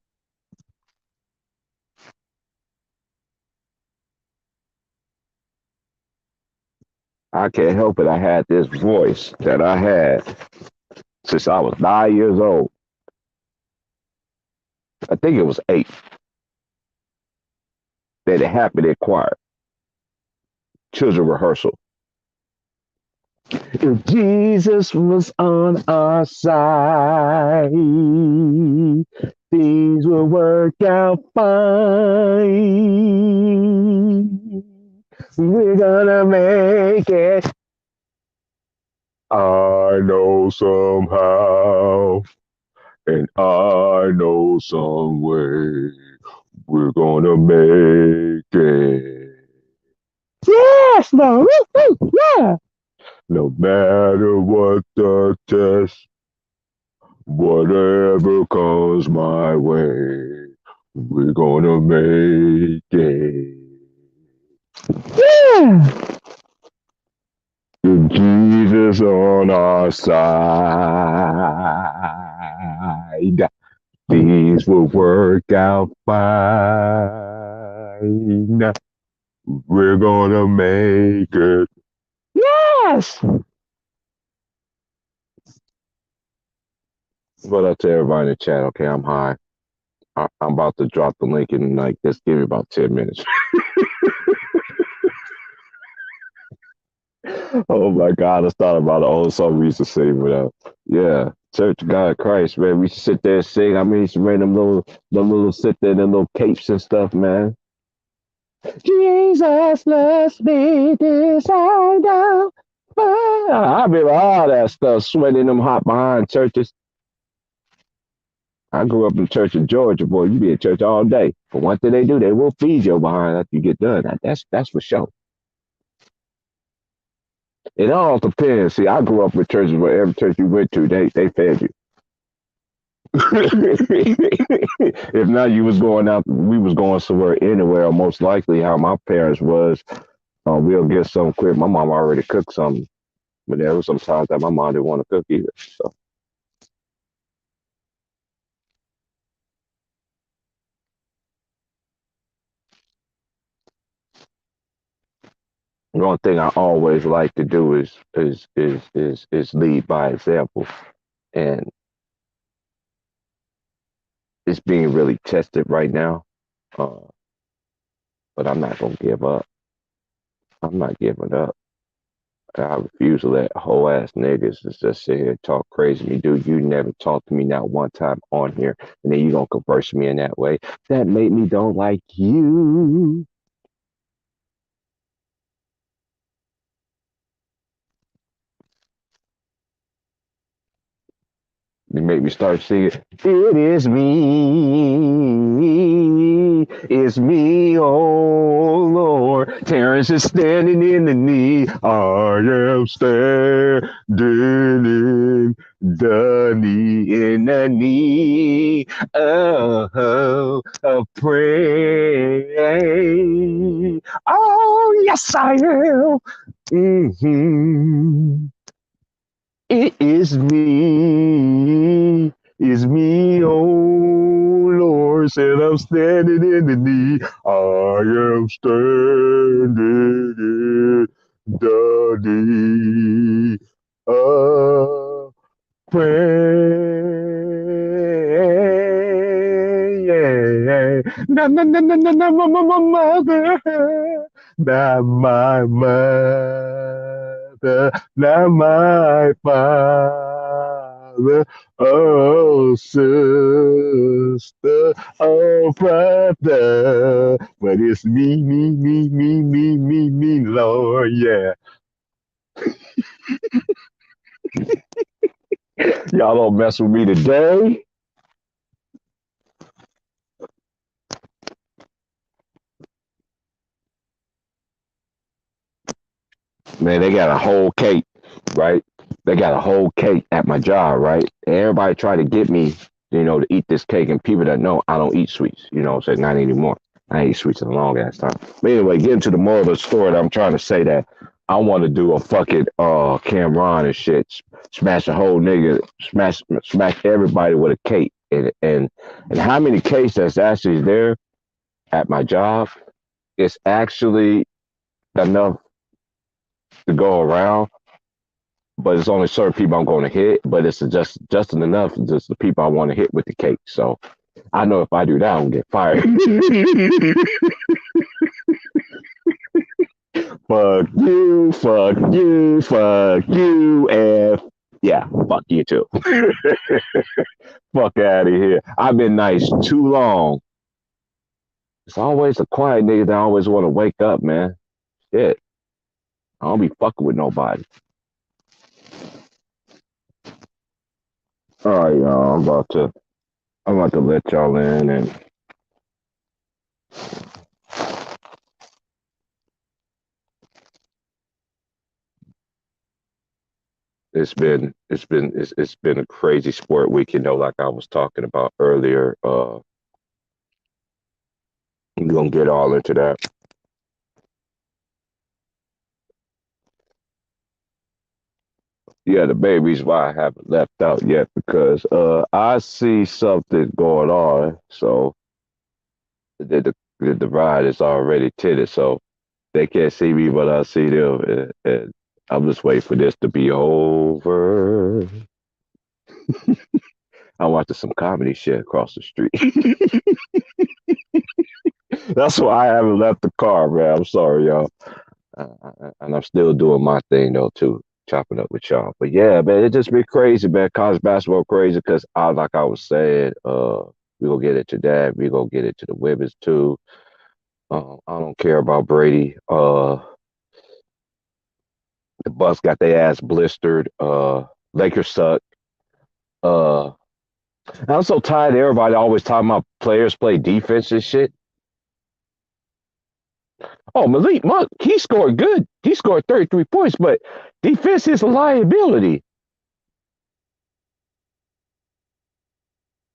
A: I can't help it. I had this voice that I had since I was 9 years old. I think it was 8 that it happened in choir, children rehearsal. If Jesus was on our side, things will work out fine. We're gonna make it. I know somehow And I know some way we're gonna make it. Yes, no, yeah. No matter what the test, whatever comes my way, we're gonna make it. Yeah. With Jesus on our side, things will work out fine. We're gonna make it. Yes. What up to everybody in the chat? Okay, I'm high. I'm about to drop the link in like just give me about 10 minutes. Oh my God, I thought about the old song we used to sing, but yeah, Church of God of Christ, man. We used to sit there and sing. I mean, used to wear them little sit there, them little capes and stuff, man. Jesus loves me, this I know. I remember all that stuff, sweating them hot behind churches. I grew up in church in Georgia, boy. You be at church all day. But one thing they do, they will feed you behind after you get done. That's for sure. It all depends. See, I grew up with churches where every church you went to, they fed you. If not, you was going out. We was going somewhere anywhere. Or most likely, how my parents was, we'll get something quick. My mom already cooked something, but there was some times that my mom didn't want to cook either. So the only thing I always like to do is lead by example, and it's being really tested right now. Uh, but I'm not gonna give up. I'm not giving up. I refuse to let whole ass niggas just sit here and talk crazy to me, dude. You never talked to me not one time on here, and then you gonna converse with me in that way. That made me don't like you. You make me start singing. It is me. It's me, oh Lord. Terrence is standing in the knee. I am standing in the knee, in the knee of prayer. Oh, yes, I am. Mm-hmm. It is me, oh Lord, said I'm standing in the need. I am standing in the need of prayer. Na na na na na na, my mother, not my mother, not my father, oh sister, oh brother, but it's me, Lord, yeah. Y'all don't mess with me today. Man, they got a whole cake, right? They got a whole cake at my job, right? Everybody try to get me, to eat this cake, and people that know I don't eat sweets, say not anymore. I ain't eat sweets in a long ass time. But anyway, getting to the moral of the story, that I'm trying to say that I want to do a fucking Cameron and shit, smash a whole nigga, smash everybody with a cake, and how many cakes that's actually there at my job? It's actually enough to go around, but it's only certain people I'm going to hit. But it's just enough, just the people I want to hit with the cake. So I know if I do that, I'm gonna get fired. Fuck you, fuck you, fuck you, and yeah, fuck you too. Fuck out of here. I've been nice too long. It's always a quiet nigga that always want to wake up, man. Shit, I don't be fucking with nobody. All right, y'all. I'm about to let y'all in, and it's been a crazy sport week. Like I was talking about earlier. We're gonna get all into that. Yeah, the main reason why I haven't left out yet because I see something going on. So the ride is already tinted, so they can't see me, but I see them, and I'm just waiting for this to be over. I'm watching some comedy shit across the street. That's why I haven't left the car, man. I'm sorry, y'all. And I'm still doing my thing though too, chopping up with y'all. But yeah, man, it just been crazy, man. College basketball crazy because like I was saying, we gonna get into that. We gonna get into the women's too. I don't care about Brady. The Bucks got their ass blistered. Lakers suck. Uh, I'm so tired of everybody always talking about players play defense and shit. Oh, Malik Monk, he scored good. He scored 33 points, but defense is a liability.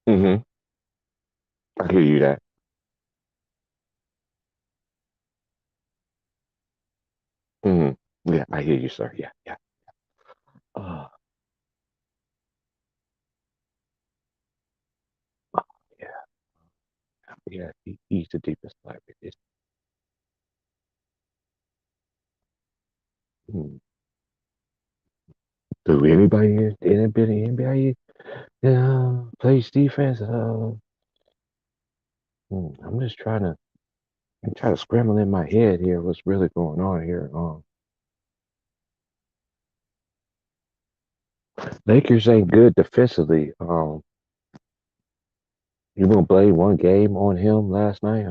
A: Mm-hmm. I hear you that. Mm-hmm. Yeah, I hear you, sir. Yeah, yeah. Uh, yeah, yeah. He's the deepest liability. Hmm. Do anybody in NBA plays defense? I'm just trying to scramble in my head here. What's really going on here? Lakers ain't good defensively. You gonna blame one game on him last night?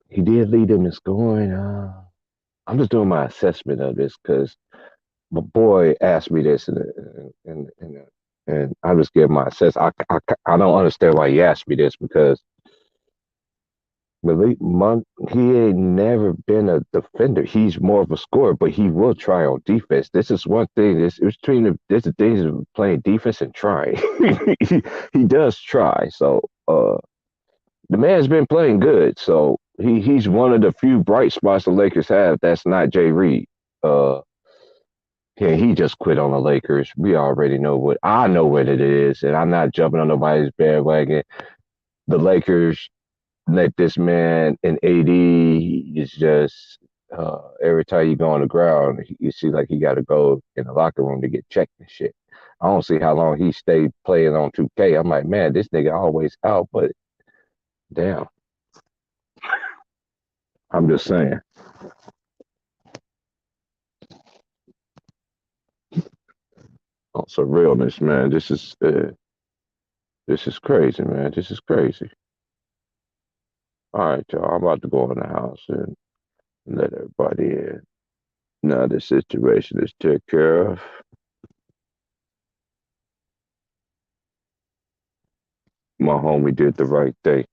A: He did lead them in scoring. I'm just doing my assessment of this because my boy asked me this, and I just give my assessment. I don't understand why he asked me this because Malik Monk, he ain't never been a defender. He's more of a scorer, but he will try on defense. This is one thing. It's between there's the things of playing defense and trying. he does try. So the man's been playing good. So he's one of the few bright spots the Lakers have. That's not Jay Reed. Uh, yeah, he just quit on the Lakers. We already know what I know what it is, and I'm not jumping on nobody's bandwagon. The Lakers let this man in AD is just every time you go on the ground, you see like he got to go in the locker room to get checked and shit. I don't see how long he stayed playing on 2K. I'm like, man, this nigga always out, but damn, I'm just saying. On some realness, man. This is crazy, man. This is crazy. All right, y'all. I'm about to go in the house and let everybody in. Now the situation is taken care of. My homie did the right thing.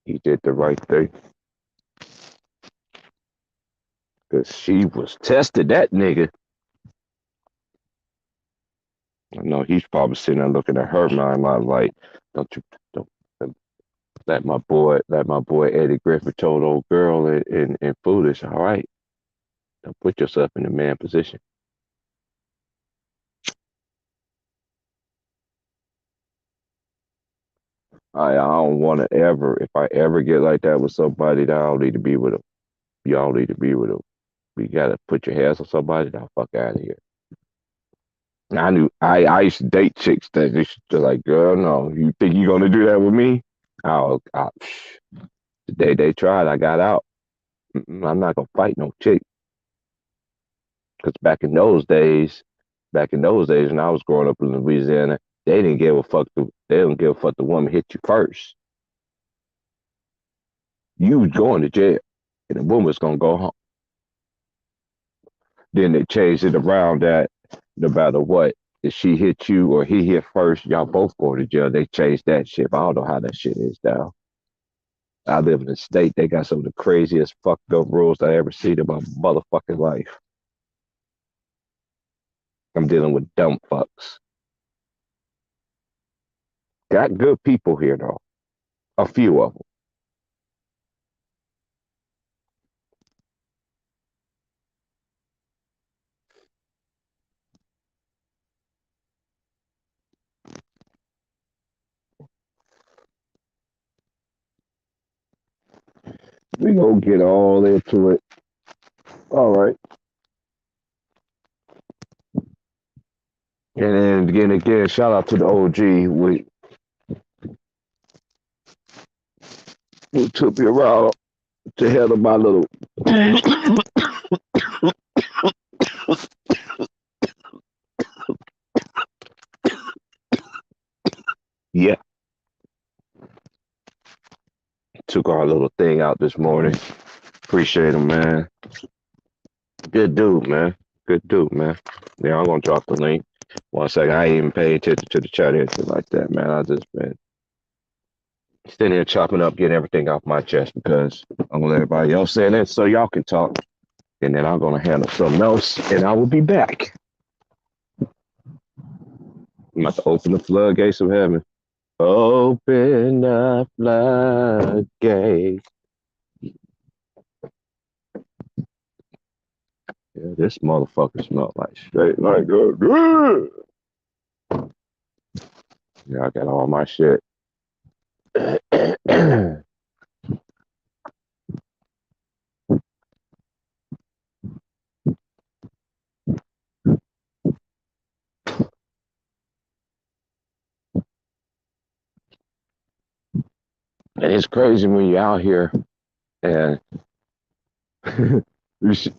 A: He did the right thing because she was testing that nigga. I know he's probably sitting there looking at her mind like, don't you don't let my boy Eddie Griffin told old girl in Foolish, all right, don't put yourself in the man position. I don't want to ever, if I ever get like that with somebody, that I don't need to be with them. Y'all need to be with them. You gotta put your hands on somebody, now fuck out of here. I used to date chicks that just like, girl, no, you think you gonna do that with me? The day they tried, I got out. I'm not gonna fight no chick because back in those days when I was growing up in Louisiana, they didn't give a fuck. They didn't give a fuck. The woman hit you first. You was going to jail, and the woman was gonna go home. Then they changed it around that no matter what. If she hit you or he hit first, y'all both go to jail. They changed that shit. But I don't know how that shit is now. I live in a state, they got some of the craziest fucked up rules I ever seen in my motherfucking life. I'm dealing with dumb fucks. Got good people here though. A few of them. We gonna get all into it. All right. And then again, shout out to the OG. We took me around to handle my little yeah. Took our little thing out this morning. Appreciate him, man. Good dude, man. Good dude, man. Yeah, I'm gonna drop the link. One second. I ain't even pay attention to the chat or anything like that, man. I just been sitting here chopping up, getting everything off my chest because I'm gonna let everybody else say that so y'all can talk. And then I'm gonna handle something else and I will be back. I'm about to open the floodgates of heaven. Open the floodgates. Yeah, this motherfucker smelled like straight like good. Yeah, I got all my shit. And it's crazy when you're out here and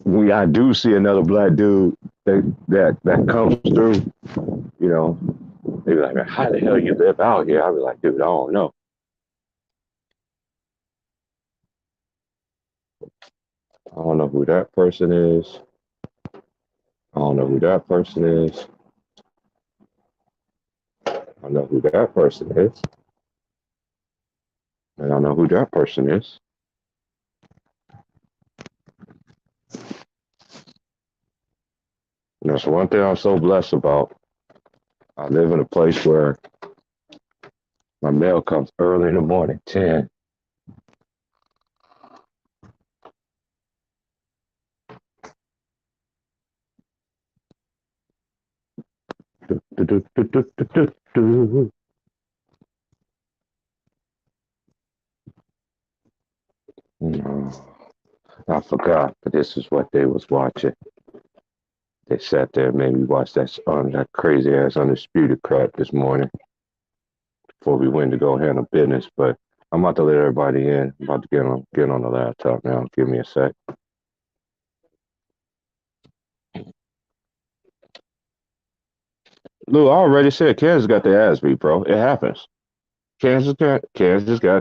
A: when I do see another black dude that comes through, you know, they be like, man, how the hell you live out here? I be like, dude, I don't know. I don't know who that person is. I don't know who that person is. I don't know who that person is. I don't know who that person is. And that's one thing I'm so blessed about. I live in a place where my mail comes early in the morning, 10. No, I forgot, but this is what they was watching. They sat there and made me watch that crazy ass undisputed crap this morning before we went to go handle business. But I'm about to let everybody in. I'm about to get on the laptop now. Give me a sec. Lou, I already said Kansas got their ass beat, bro. It happens. Kansas got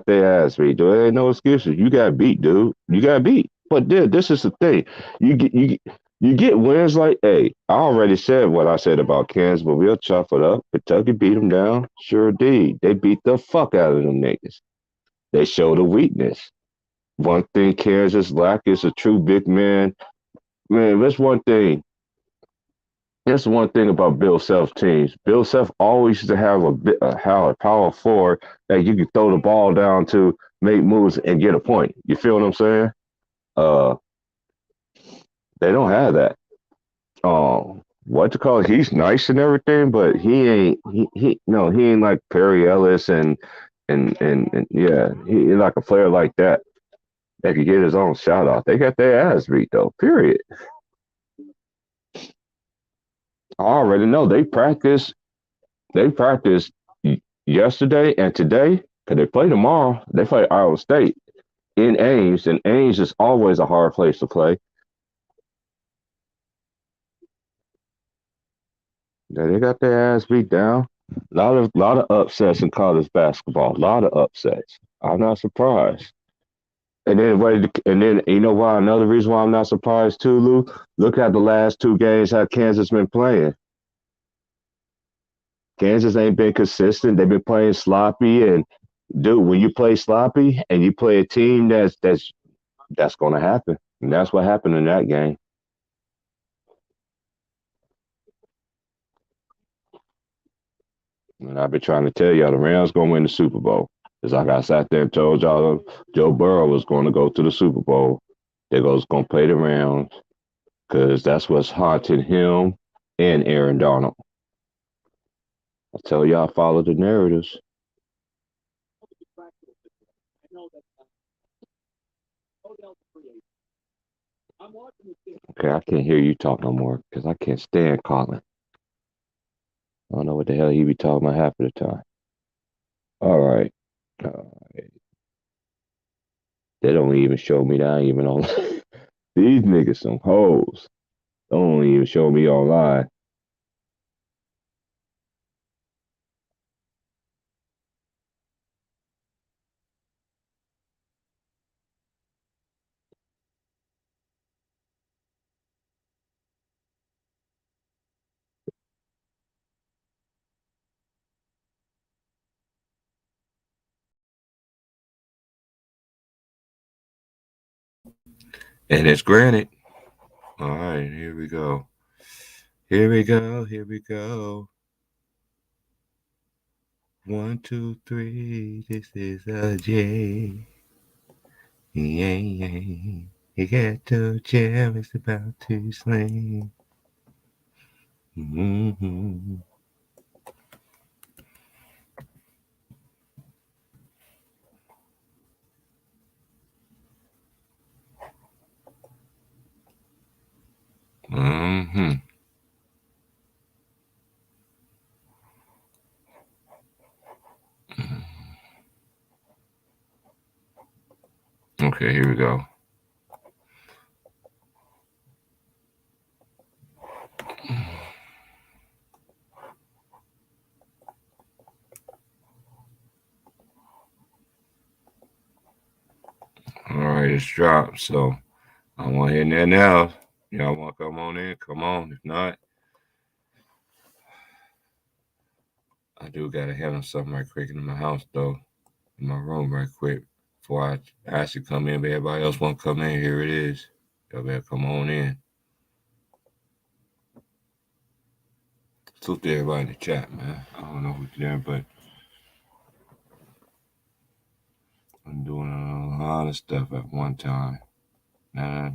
A: their ass beat. There ain't no excuses. You got beat, dude. You got beat. But dude, this is the thing. You get wins like, hey, I already said what I said about Kansas, but we'll chop it up. Kentucky beat them down. Sure did. They beat the fuck out of them niggas. They showed a weakness. One thing Kansas lack is a true big man. Man, that's one thing. That's one thing about Bill Self teams. Bill Self always used to have a power forward that you could throw the ball down to, make moves, and get a point. You feel what I'm saying? Uh, they don't have that. What to call it? He's nice and everything, but he ain't. He no, he ain't like Perry Ellis and yeah, he ain't like a player like that that could get his own shot off. They got their ass beat though. Period. I already know they practice. They practiced yesterday and today because they play tomorrow. They play Iowa State in Ames, and Ames is always a hard place to play. Yeah, they got their ass beat down. A lot of upsets in college basketball. A lot of upsets. I'm not surprised. And then you know why? Another reason why I'm not surprised too, Lou. Look at the last two games how Kansas been playing. Kansas ain't been consistent. They've been playing sloppy, and dude, when you play sloppy and you play a team that's going to happen, and that's what happened in that game. And I've been trying to tell y'all the Rams going to win the Super Bowl. It's like I sat there and told y'all Joe Burrow was going to go to the Super Bowl. They was going to play the Rams because that's what's haunting him and Aaron Donald. I tell y'all, follow the narratives. Okay, I can't hear you talk no more because I can't stand Colin. I don't know what the hell he be talking about half of the time. All right. They don't even show me that I ain't even on. These niggas some hoes. Don't even show me online.
B: And it's granted. All right, here we go. Here we go. Here we go. 1, 2, 3. This is a J. Yeah, yeah. You got to jam. It's about to sling. Mm-hmm. Mm-hmm. Okay, here we go. All right, it's dropped. So I want to hit that now. Y'all want to come on in? Come on. If not, I do got to handle something right quick in my house, though. In my room right quick. Before I actually come in, but everybody else want to come in. Here it is. Y'all better come on in. Salute to everybody in the chat, man. I don't know who's there, but I'm doing a lot of stuff at one time. Nah.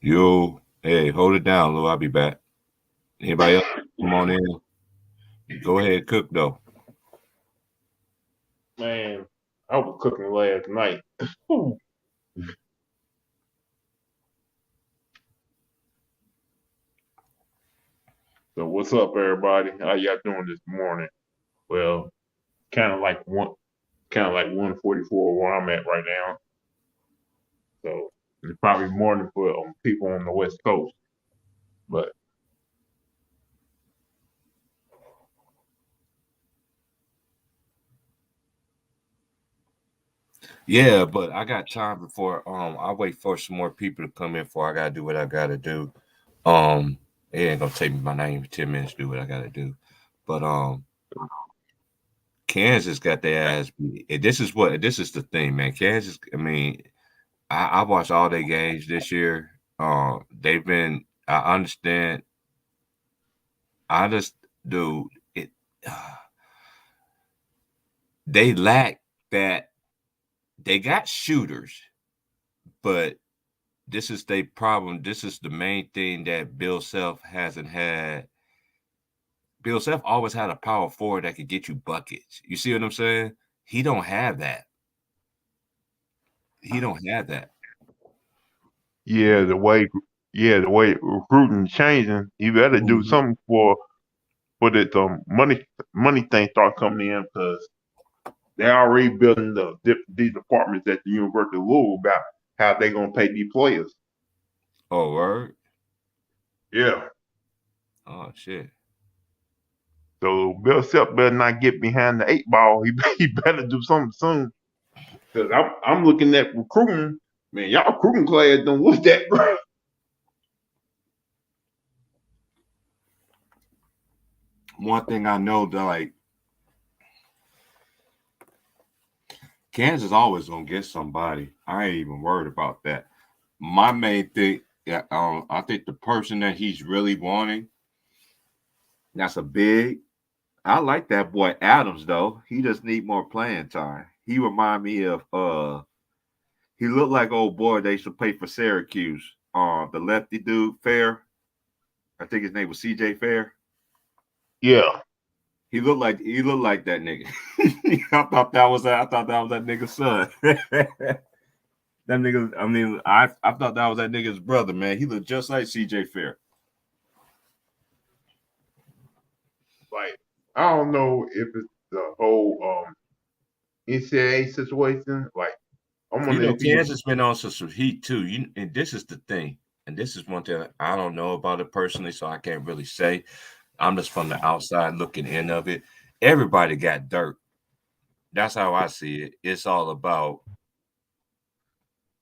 B: Yo, hey, hold it down, Lou. I'll be back. Anybody else? Come on in. Go ahead, cook though.
C: Man, I was cooking last night. Whew. So what's up, everybody? How y'all doing this morning? Well, kind of like 1:44 where I'm at right now. So it's probably morning for people on the West Coast. But
B: Yeah, but I got time before I wait for some more people to come in before I gotta do what I gotta do. Um it ain't gonna take me about 9 even 10 minutes to do what I gotta do. But Kansas got their ass beat. And this is the thing, man. Kansas, I mean, I watched all their games this year. They've been I understand I just do it they lack that they got shooters, but this is their problem. This is the main thing that Bill Self hasn't had. Bill Self always had a power forward that could get you buckets. You see what I'm saying? He don't have that. He don't have that.
C: yeah, the way recruiting changing, you better do
B: Mhm.
C: something for the money thing start coming in because they're already building these departments at the University of Louisville about how they gonna pay these players.
B: Oh, word.
C: Yeah.
B: Oh shit.
C: So Bill Self better not get behind the eight ball. He better do something soon. Cause I'm looking at recruiting. Man, y'all recruiting class don't look that great.
B: one thing I know that like Kansas always gonna get somebody. I ain't even worried about that. My main thing, yeah, I think the person that he's really wanting, that's a big. I like that boy Adams though. He just need more playing time. He remind me of he looked like old boy they used to play for Syracuse. The lefty dude, Fair. I think his name was CJ Fair.
C: Yeah.
B: He looked like that nigga. I thought that was that nigga's son. That nigga, I mean, I thought that was that nigga's brother, man. He looked just like CJ Fair.
C: Like, I don't know if it's the whole NCAA situation. Like, I'm
B: You
C: wondering
B: know,
C: if he
B: Kansas been on some heat too. And this is the thing, and this is one thing I don't know about it personally, so I can't really say. I'm just from the outside looking in of it. Everybody got dirt. That's how I see it. It's all about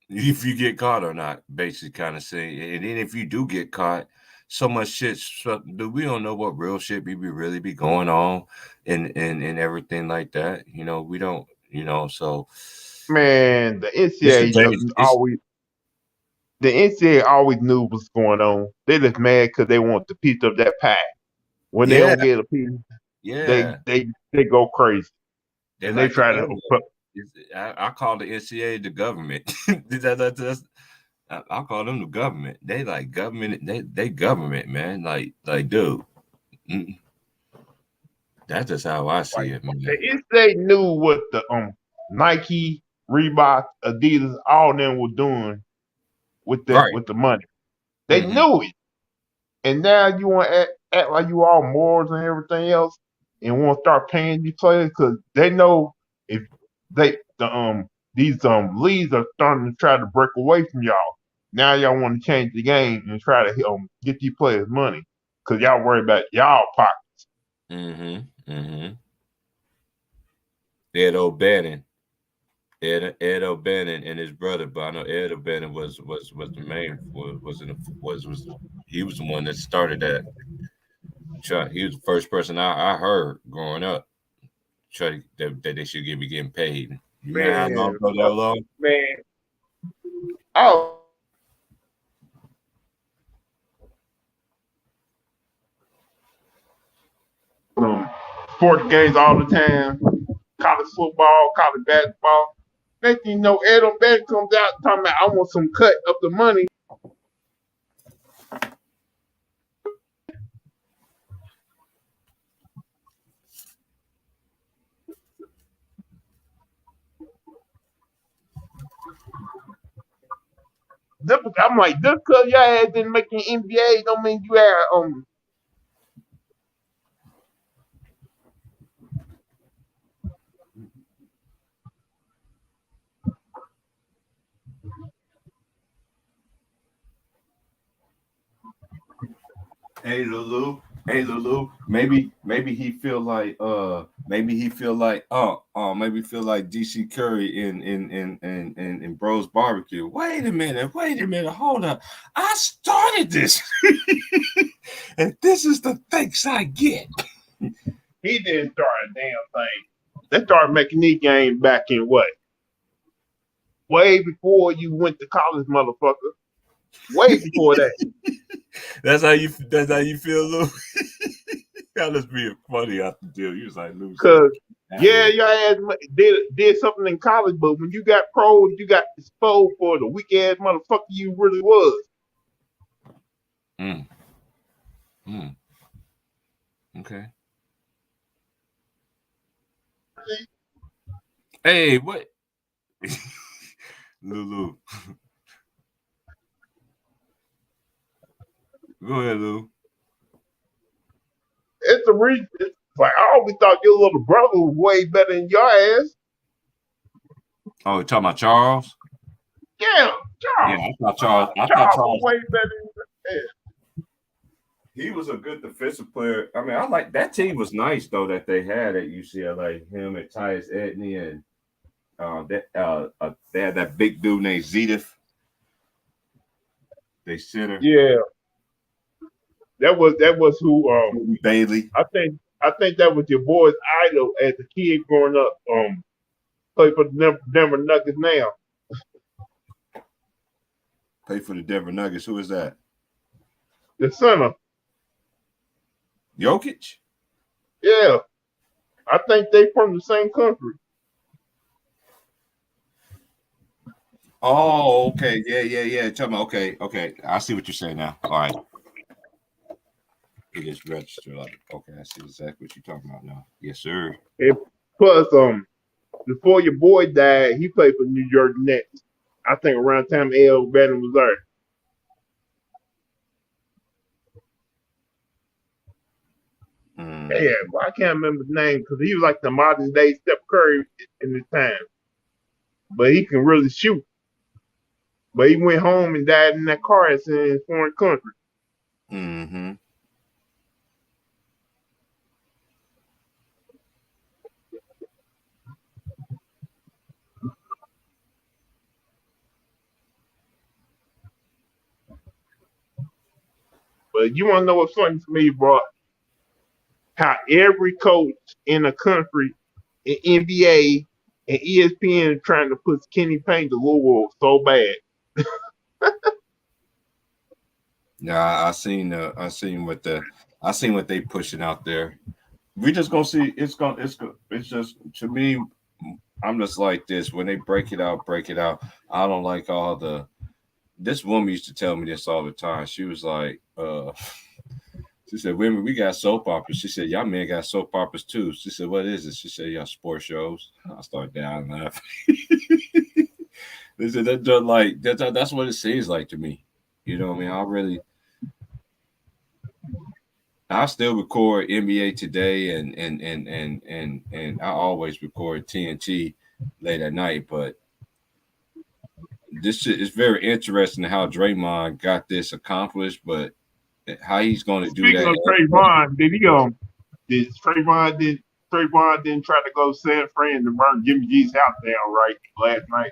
B: if you get caught or not, basically kind of saying. And then if you do get caught, so much shit, we don't know what real shit really be going on and everything like that. You know, we don't, so
C: man, the
B: it's a
C: NCAA
B: dangerous.
C: the NCAA always knew what's going on. They just mad because they want the piece of that pie. When they
B: Yeah,
C: don't get a piece,
B: yeah.
C: they go crazy
B: They
C: and they
B: like the
C: try to.
B: government. I call the NCAA the government. I call them the government. They like government. They government, man. Like dude. That's just how I see
C: Like
B: it, man.
C: the NCAA knew what the Nike, Reebok, Adidas, all them were doing with
B: Right.
C: the money. They knew it, and now you want to act like you all morals and everything else, and want to start paying these players because they know if these leagues are starting to try to break away from y'all. Now y'all want to change the game and try to get these players money because y'all worry about y'all pockets.
B: Ed O'Bannon and his brother, but I know Ed O'Bannon was the main he was the one that started that. He was the first person I heard growing up. That they should be getting paid. You know how long ago that long?
C: Man, oh. 40 games all the time, college football, college basketball. Next thing you know, Ed O'Bannon comes out talking about I want some cut of the money. I'm like, just because your ass didn't make an NBA don't mean you had
B: Hey Lulu, maybe he feel like maybe feel like DC Curry in Bros Barbecue. Wait a minute, hold up. I started this. And this is the thanks I get.
C: He didn't start a damn thing. They started making these games back in what? Way before you went to college, motherfucker. Way before that.
B: That's how you feel, Lou. That was being funny out the deal. You was like, Lou.
C: Because your ass did something in college, but when you got pros, you got exposed for the weak ass motherfucker you really was.
B: Okay. Hey, what? Lulu. Go ahead, Lou.
C: It's a reason. It's like I always thought your little brother was way better than your ass.
B: Oh, you're talking about Charles?
C: Yeah, Charles.
B: Yeah, I thought Charles
C: was way better than your ass.
B: He was a good defensive player. I mean, I like that team was nice though that they had at UCLA. Him and Tyus Edney and they had that big dude named Zedith. They center.
C: Yeah. That was who
B: Bailey.
C: I think I think that was your boy's idol as a kid growing up. Play for the Denver Nuggets now.
B: Play for the Denver Nuggets. Who is that?
C: The center.
B: Jokic?
C: Yeah. I think they from the same country.
B: Oh, okay. Yeah. Tell me. Okay. I see what you're saying now. All right. It is registered. Like, okay, I see exactly what you're talking about now. Yes, sir.
C: And plus, before your boy died, he played for New York Nets. I think around the time L. Bannon was there. Yeah, well, I can't remember the name because he was like the modern day Steph Curry in his time. But he can really shoot. But he went home and died in that car accident in a foreign country.
B: Mm-hmm.
C: But you want to know what's funny to me, bro? How every coach in the country, in NBA and ESPN, is trying to put Kenny Payne to Louisville so bad.
B: Yeah, I seen what they pushing out there. We just gonna see. It's just to me. I'm just like this. When they break it out. I don't like all the. This woman used to tell me this all the time. She was like, she said, "Women, we got soap operas." She said, "Y'all men got soap operas too." She said, "What is it?" She said, "Y'all sports shows." I started down laughing. They said that's what it seems like to me. You know what I mean? I still record NBA Today and I always record TNT late at night, but this shit is very interesting how Draymond got this accomplished, but how he's going to do
C: Speaking
B: that.
C: of Trayvon, did Trayvon didn't try to go to San Fran to burn Jimmy G's house down right last night?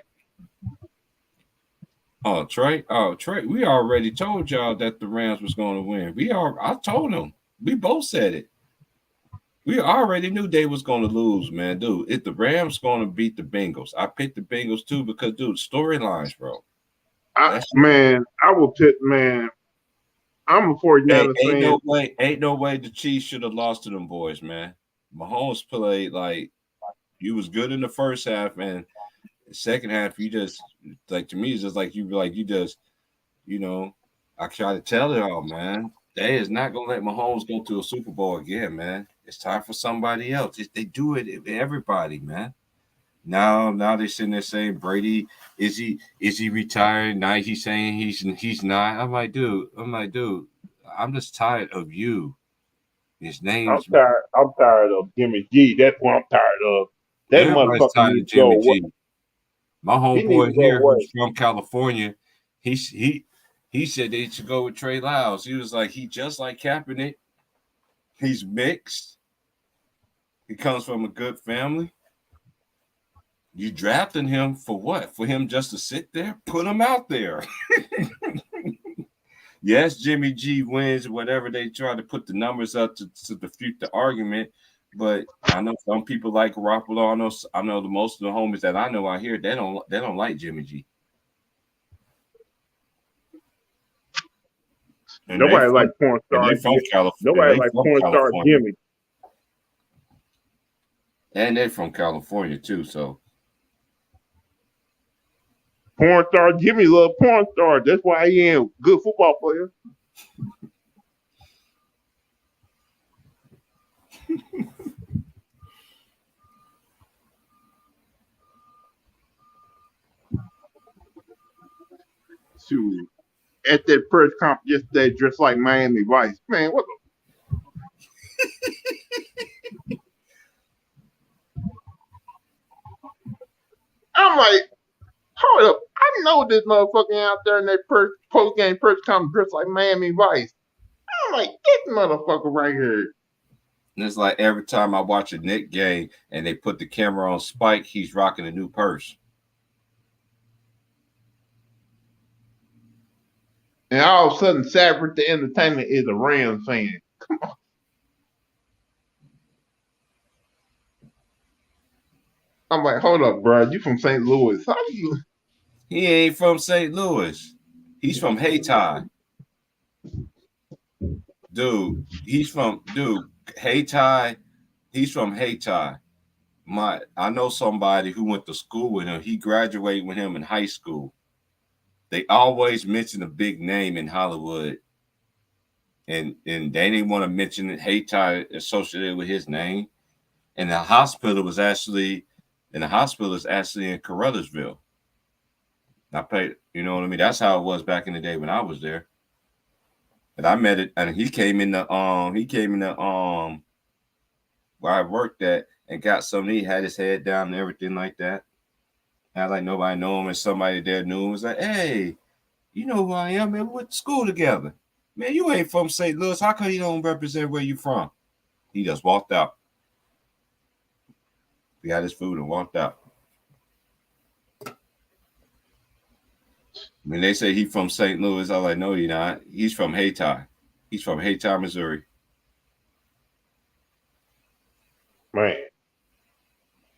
B: Trey, we already told y'all that the Rams was going to win. I told them. We both said it. We already knew they was going to lose, man. Dude, if the Rams going to beat the Bengals, I picked the Bengals too because, dude, storylines, bro.
C: I will pick, man. I'm a 49ers fan.
B: Ain't no way the Chiefs should have lost to them boys, man. Mahomes played like you was good in the first half, and the second half you just like to me it's just like you just I try to tell it all, man. They is not gonna let Mahomes go to a Super Bowl again, man. It's time for somebody else. They do it everybody, man. Now they're sitting there saying Brady is he retired? Now he's saying he's not. I'm like, dude, I'm just tired of you. His name's
C: I'm tired of Jimmy G. That's what I'm tired of. That
B: everybody's
C: motherfucker
B: tired of
C: needs to go
B: Jimmy
C: away.
B: G. My
C: He needs to
B: homeboy
C: go
B: here
C: away.
B: who's from California, he said they should go with Trey Lyles. He was like, he just like Kaepernick. He's mixed. He comes from a good family. You drafting him for what? For him just to sit there? Put him out there. Yes, Jimmy G wins whatever they try to put the numbers up to defeat the argument. But I know some people like Garoppolo. I know the most of the homies that I know out here, they don't like Jimmy G. And
C: Nobody like porn star.
B: They from California.
C: Nobody like porn star Jimmy.
B: And they're from California too, so
C: porn star Jimmy love porn star. That's why he ain't a good football player. Shoot. At that press conference yesterday, dressed like Miami Vice. Man, what the I'm like, hold up. I know this motherfucker out there in that post game press conference dressed like Miami Vice. I'm like, this motherfucker right here.
B: And it's like every time I watch a Knick game and they put the camera on Spike, he's rocking a new purse.
C: And all of a sudden, Safford the Entertainment is a Rams fan. Come on. I'm like, hold up, bro. You from St. Louis? How do you?
B: He ain't from St. Louis. He's from Hayti. Dude, Hayti. He's from Hayti. I know somebody who went to school with him. He graduated with him in high school. They always mention a big name in Hollywood, and they didn't want to mention Hayti associated with his name. And the hospital is actually in Caruthersville. I paid, you know what I mean? That's how it was back in the day when I was there. And I met it, and he came in the where I worked at and got something. He had his head down and everything like that. And like nobody knew him, and somebody there knew him. Was like, hey, you know who I am, man. We went to school together. Man, you ain't from St. Louis. How come you don't represent where you from? He just walked out. He had his food and walked out. When they say he's from St. Louis, I'm like, no, you're not. He's from Hayti. He's from Hayti, Missouri.
C: Man,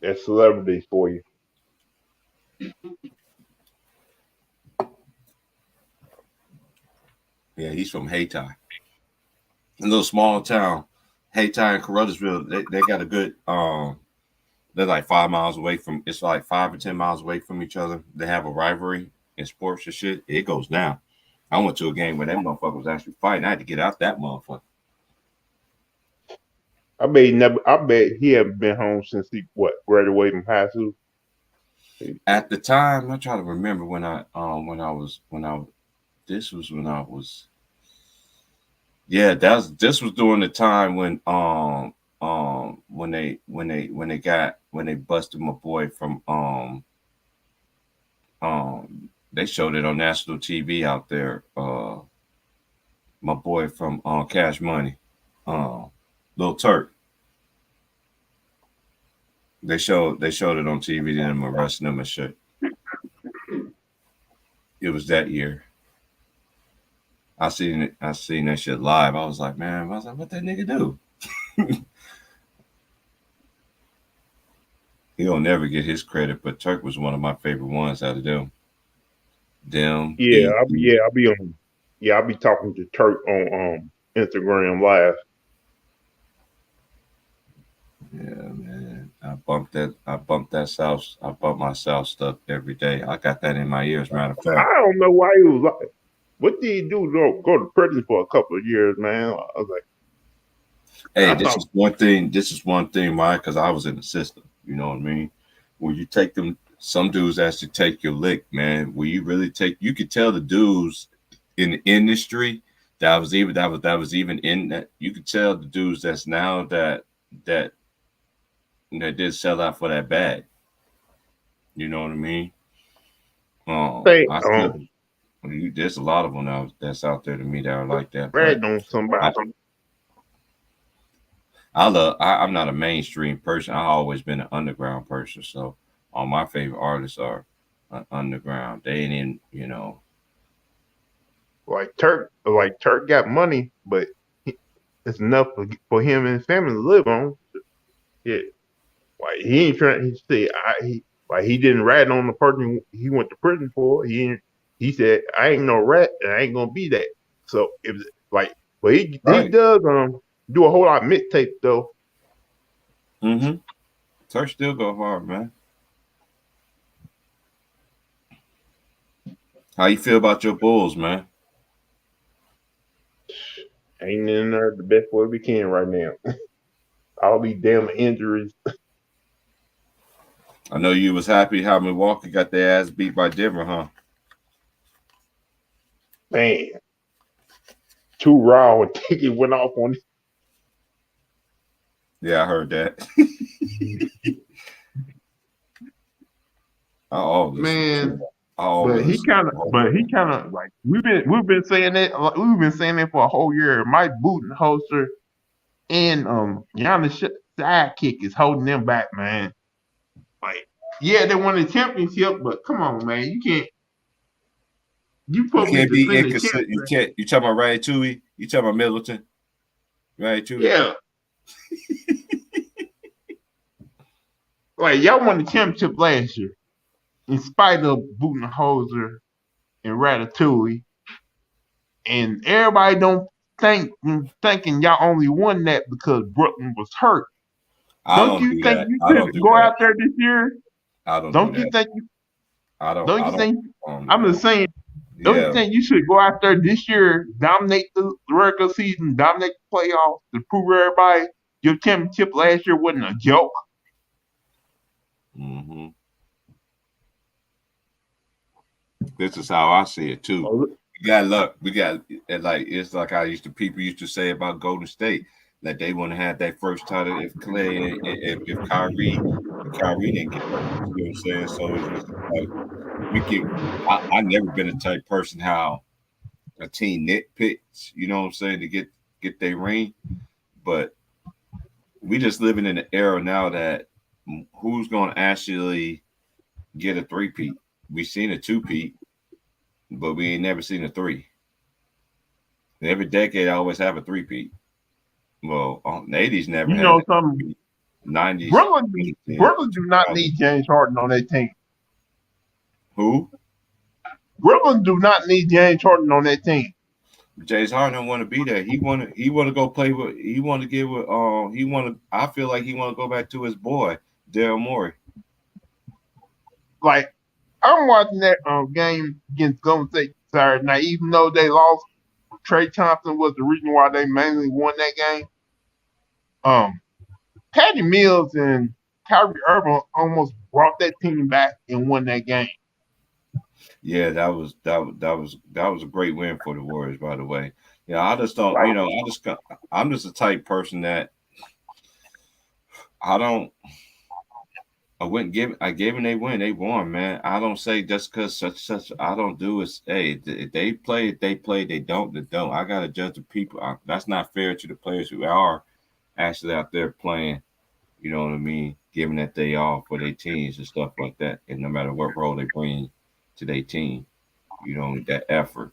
C: that's celebrities for you.
B: Yeah, he's from Hayti. A little small town. Hayti and Caruthersville, they got a good they're like 5 miles away from, it's like 5 or 10 miles away from each other. They have a rivalry in sports and shit. It goes down. I went to a game where that motherfucker was actually fighting. I had to get out that motherfucker.
C: I bet he haven't been home since he graduated from high school.
B: At the time, I'm trying to remember this was during the time when they busted my boy from they showed it on national TV out there. My boy from Cash Money, Lil Turk. They showed it on TV, and them arresting them and shit. It was that year. I seen that shit live. I was like, what that nigga do? He'll never get his credit, but Turk was one of my favorite ones out of them.
C: I'll be talking to Turk on Instagram Live.
B: Yeah, man. I bump my South stuff every day. I got that in my ears, matter of fact.
C: I don't know why he was like, what did he do? Go to prison for a couple of years, man. I was like,
B: hey, this is one thing, why? Because I was in the system. You know what I mean? When you take them, some dudes actually take your lick, man. Where you really you could tell the dudes in the industry that was even in that. You could tell the dudes that's now that did sell out for that bag. You know what I mean? There's a lot of them now that's out there to me that are like that.
C: Brag on somebody.
B: I'm not a mainstream person. I've always been an underground person. So all my favorite artists are underground. They ain't in, you know.
C: Like Turk got money, but it's enough for him and his family to live on. Yeah. Like he ain't trying. He didn't rat on the person he went to prison for. He said, I ain't no rat, and I ain't gonna be that. So it was like, but he does do a whole lot of mixtapes though.
B: Mm-hmm. Turk still go hard, man. How you feel about your Bulls, man?
C: Ain't in there the best way we can right now. All these damn injuries.
B: I know you was happy how Milwaukee got their ass beat by Denver, huh?
C: Man, too raw and ticket went off on it.
B: Yeah, I heard that.
C: But he kind of like we've been saying that for a whole year. Mike Budenholzer and Giannis sidekick is holding them back, man. Like, yeah, they won the championship, but come on, man, you can't. You can't
B: be inconsistent. You talking about Ratatouille? You talking about Middleton? Ratatouille?
C: Yeah. Like y'all won the championship last year, in spite of Budenholzer and Ratatouille, and everybody don't thinking y'all only won that because Brooklyn was hurt.
B: I
C: Don't
B: don't
C: you
B: do
C: think
B: that.
C: you
B: I don't
C: should
B: do
C: go
B: that.
C: out there this year?
B: I don't do
C: Don't you
B: that.
C: think?
B: I don't.
C: Don't
B: I
C: you think?
B: don't.
C: I'm
B: Man.
C: just saying. Don't you
B: Yeah.
C: think you should go out there this year, dominate the regular season, dominate the playoffs, to prove everybody your championship last year wasn't a joke?
B: Hmm. This is how I see it too.
C: Oh,
B: We got luck. We got like it's like people used to say about Golden State, that they want to have that first title if Clay and if Kyrie didn't get hurt. You know what I'm saying? So it's just like we can. I never been a type person how a team nitpicks. You know what I'm saying, to get their ring, but we just living in an era now that who's going to actually get a three-peat? We seen a two-peat, but we ain't never seen a three. Every decade, I always have a three-peat. Well, the 80s never
C: you
B: had
C: know
B: a
C: something?
B: 90s,
C: Brooklyn,
B: 2010,
C: Brooklyn do not
B: 2000.
C: need James Harden on their team.
B: Who?
C: Brooklyn do not need James Harden on their team.
B: James Harden don't want to be there. He want to go play with. He want to get with. He want to. I feel like he want to go back to his boy Daryl Morey.
C: Like I'm watching that game against Golden State Saturday night, even though they lost. Trey Thompson was the reason why they mainly won that game. Patty Mills and Kyrie Irving almost brought that team back and won that game.
B: Yeah, that was a great win for the Warriors, by the way. Yeah, I just don't.
C: Like
B: I'm just a type person that I don't. I gave them they win. They won, man. I don't say just because such. I don't do it. Hey, if they play, they play. They don't, they don't. I gotta judge the people. That's not fair to the players who are actually out there playing. You know what I mean? Giving that day off for their teams and stuff like that. And no matter what role they bring to their team, that effort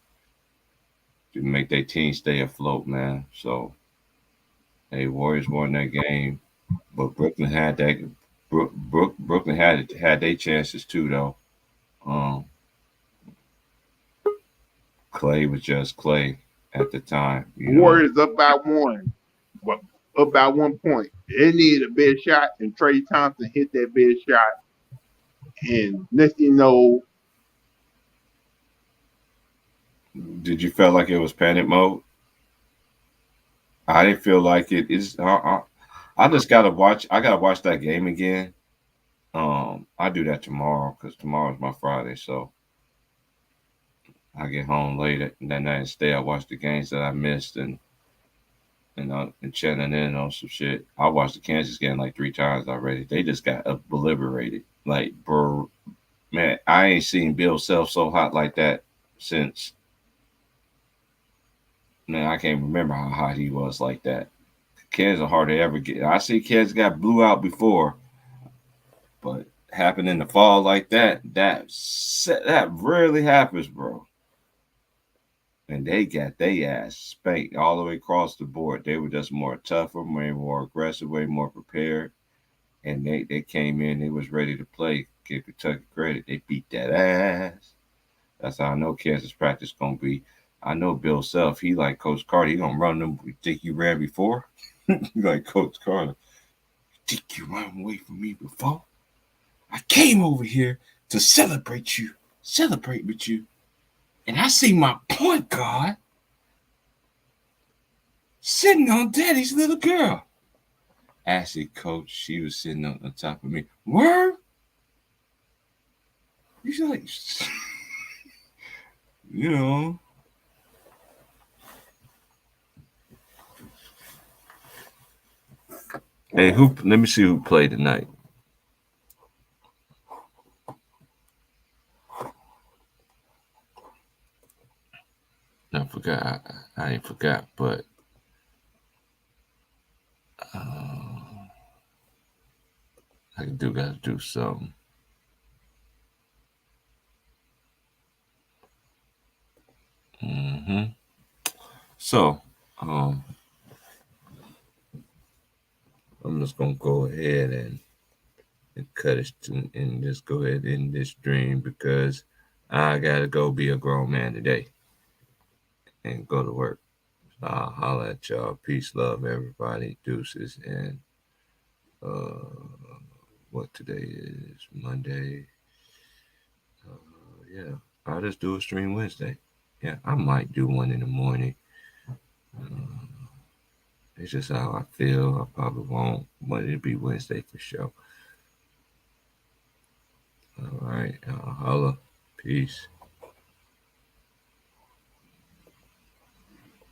B: to make their team stay afloat, man. So, hey, Warriors won that game, but Brooklyn had that. Brooklyn had their chances too, though. Um, Clay was just Clay at the time,
C: Warriors up by one, well, up by 1 point. They needed a big shot, and Trey Thompson hit that big shot. And next thing you know,
B: Did you feel like it was panic mode? I didn't feel like it is. I just gotta watch. I gotta watch that game again. I do that tomorrow because tomorrow's my Friday, so I get home late that night and stay. I watch the games that I missed and checking in on some shit. I watched the Kansas game like 3 times already. They just got obliterated. Like, bro, man, I ain't seen Bill Self so hot like that since. Man, I can't remember how hot he was like that. Kansas are hard to ever get. I see Kansas got blew out before, but happened in the fall like that rarely happens, bro. And they got their ass spanked all the way across the board. They were just more tougher, way more aggressive, way more prepared. And they came in, they was ready to play. Give Kentucky credit. They beat that ass. That's how I know Kansas practice gonna be. I know Bill Self, he like Coach Carter, he gonna run them. You think you ran before? Like Coach Carter. You think you ran away from me before? I came over here to celebrate with you. And I see my point guard sitting on daddy's little girl. Ashley, coach, she was sitting on top of me. Word? He's like, you know. Hey, let me see who played tonight. I forgot. I ain't forgot, but I gotta do something. Mm-hmm. So, I'm just gonna go ahead and and cut it and just go ahead and end this dream because I gotta go be a grown man today and go to work. I'll holler at y'all. Peace, love, everybody. Deuces. And what today is? Monday. Yeah, I'll just do a stream Wednesday. Yeah, I might do one in the morning. It's just how I feel. I probably won't, but it'll be Wednesday for sure. All right. Holla. Peace.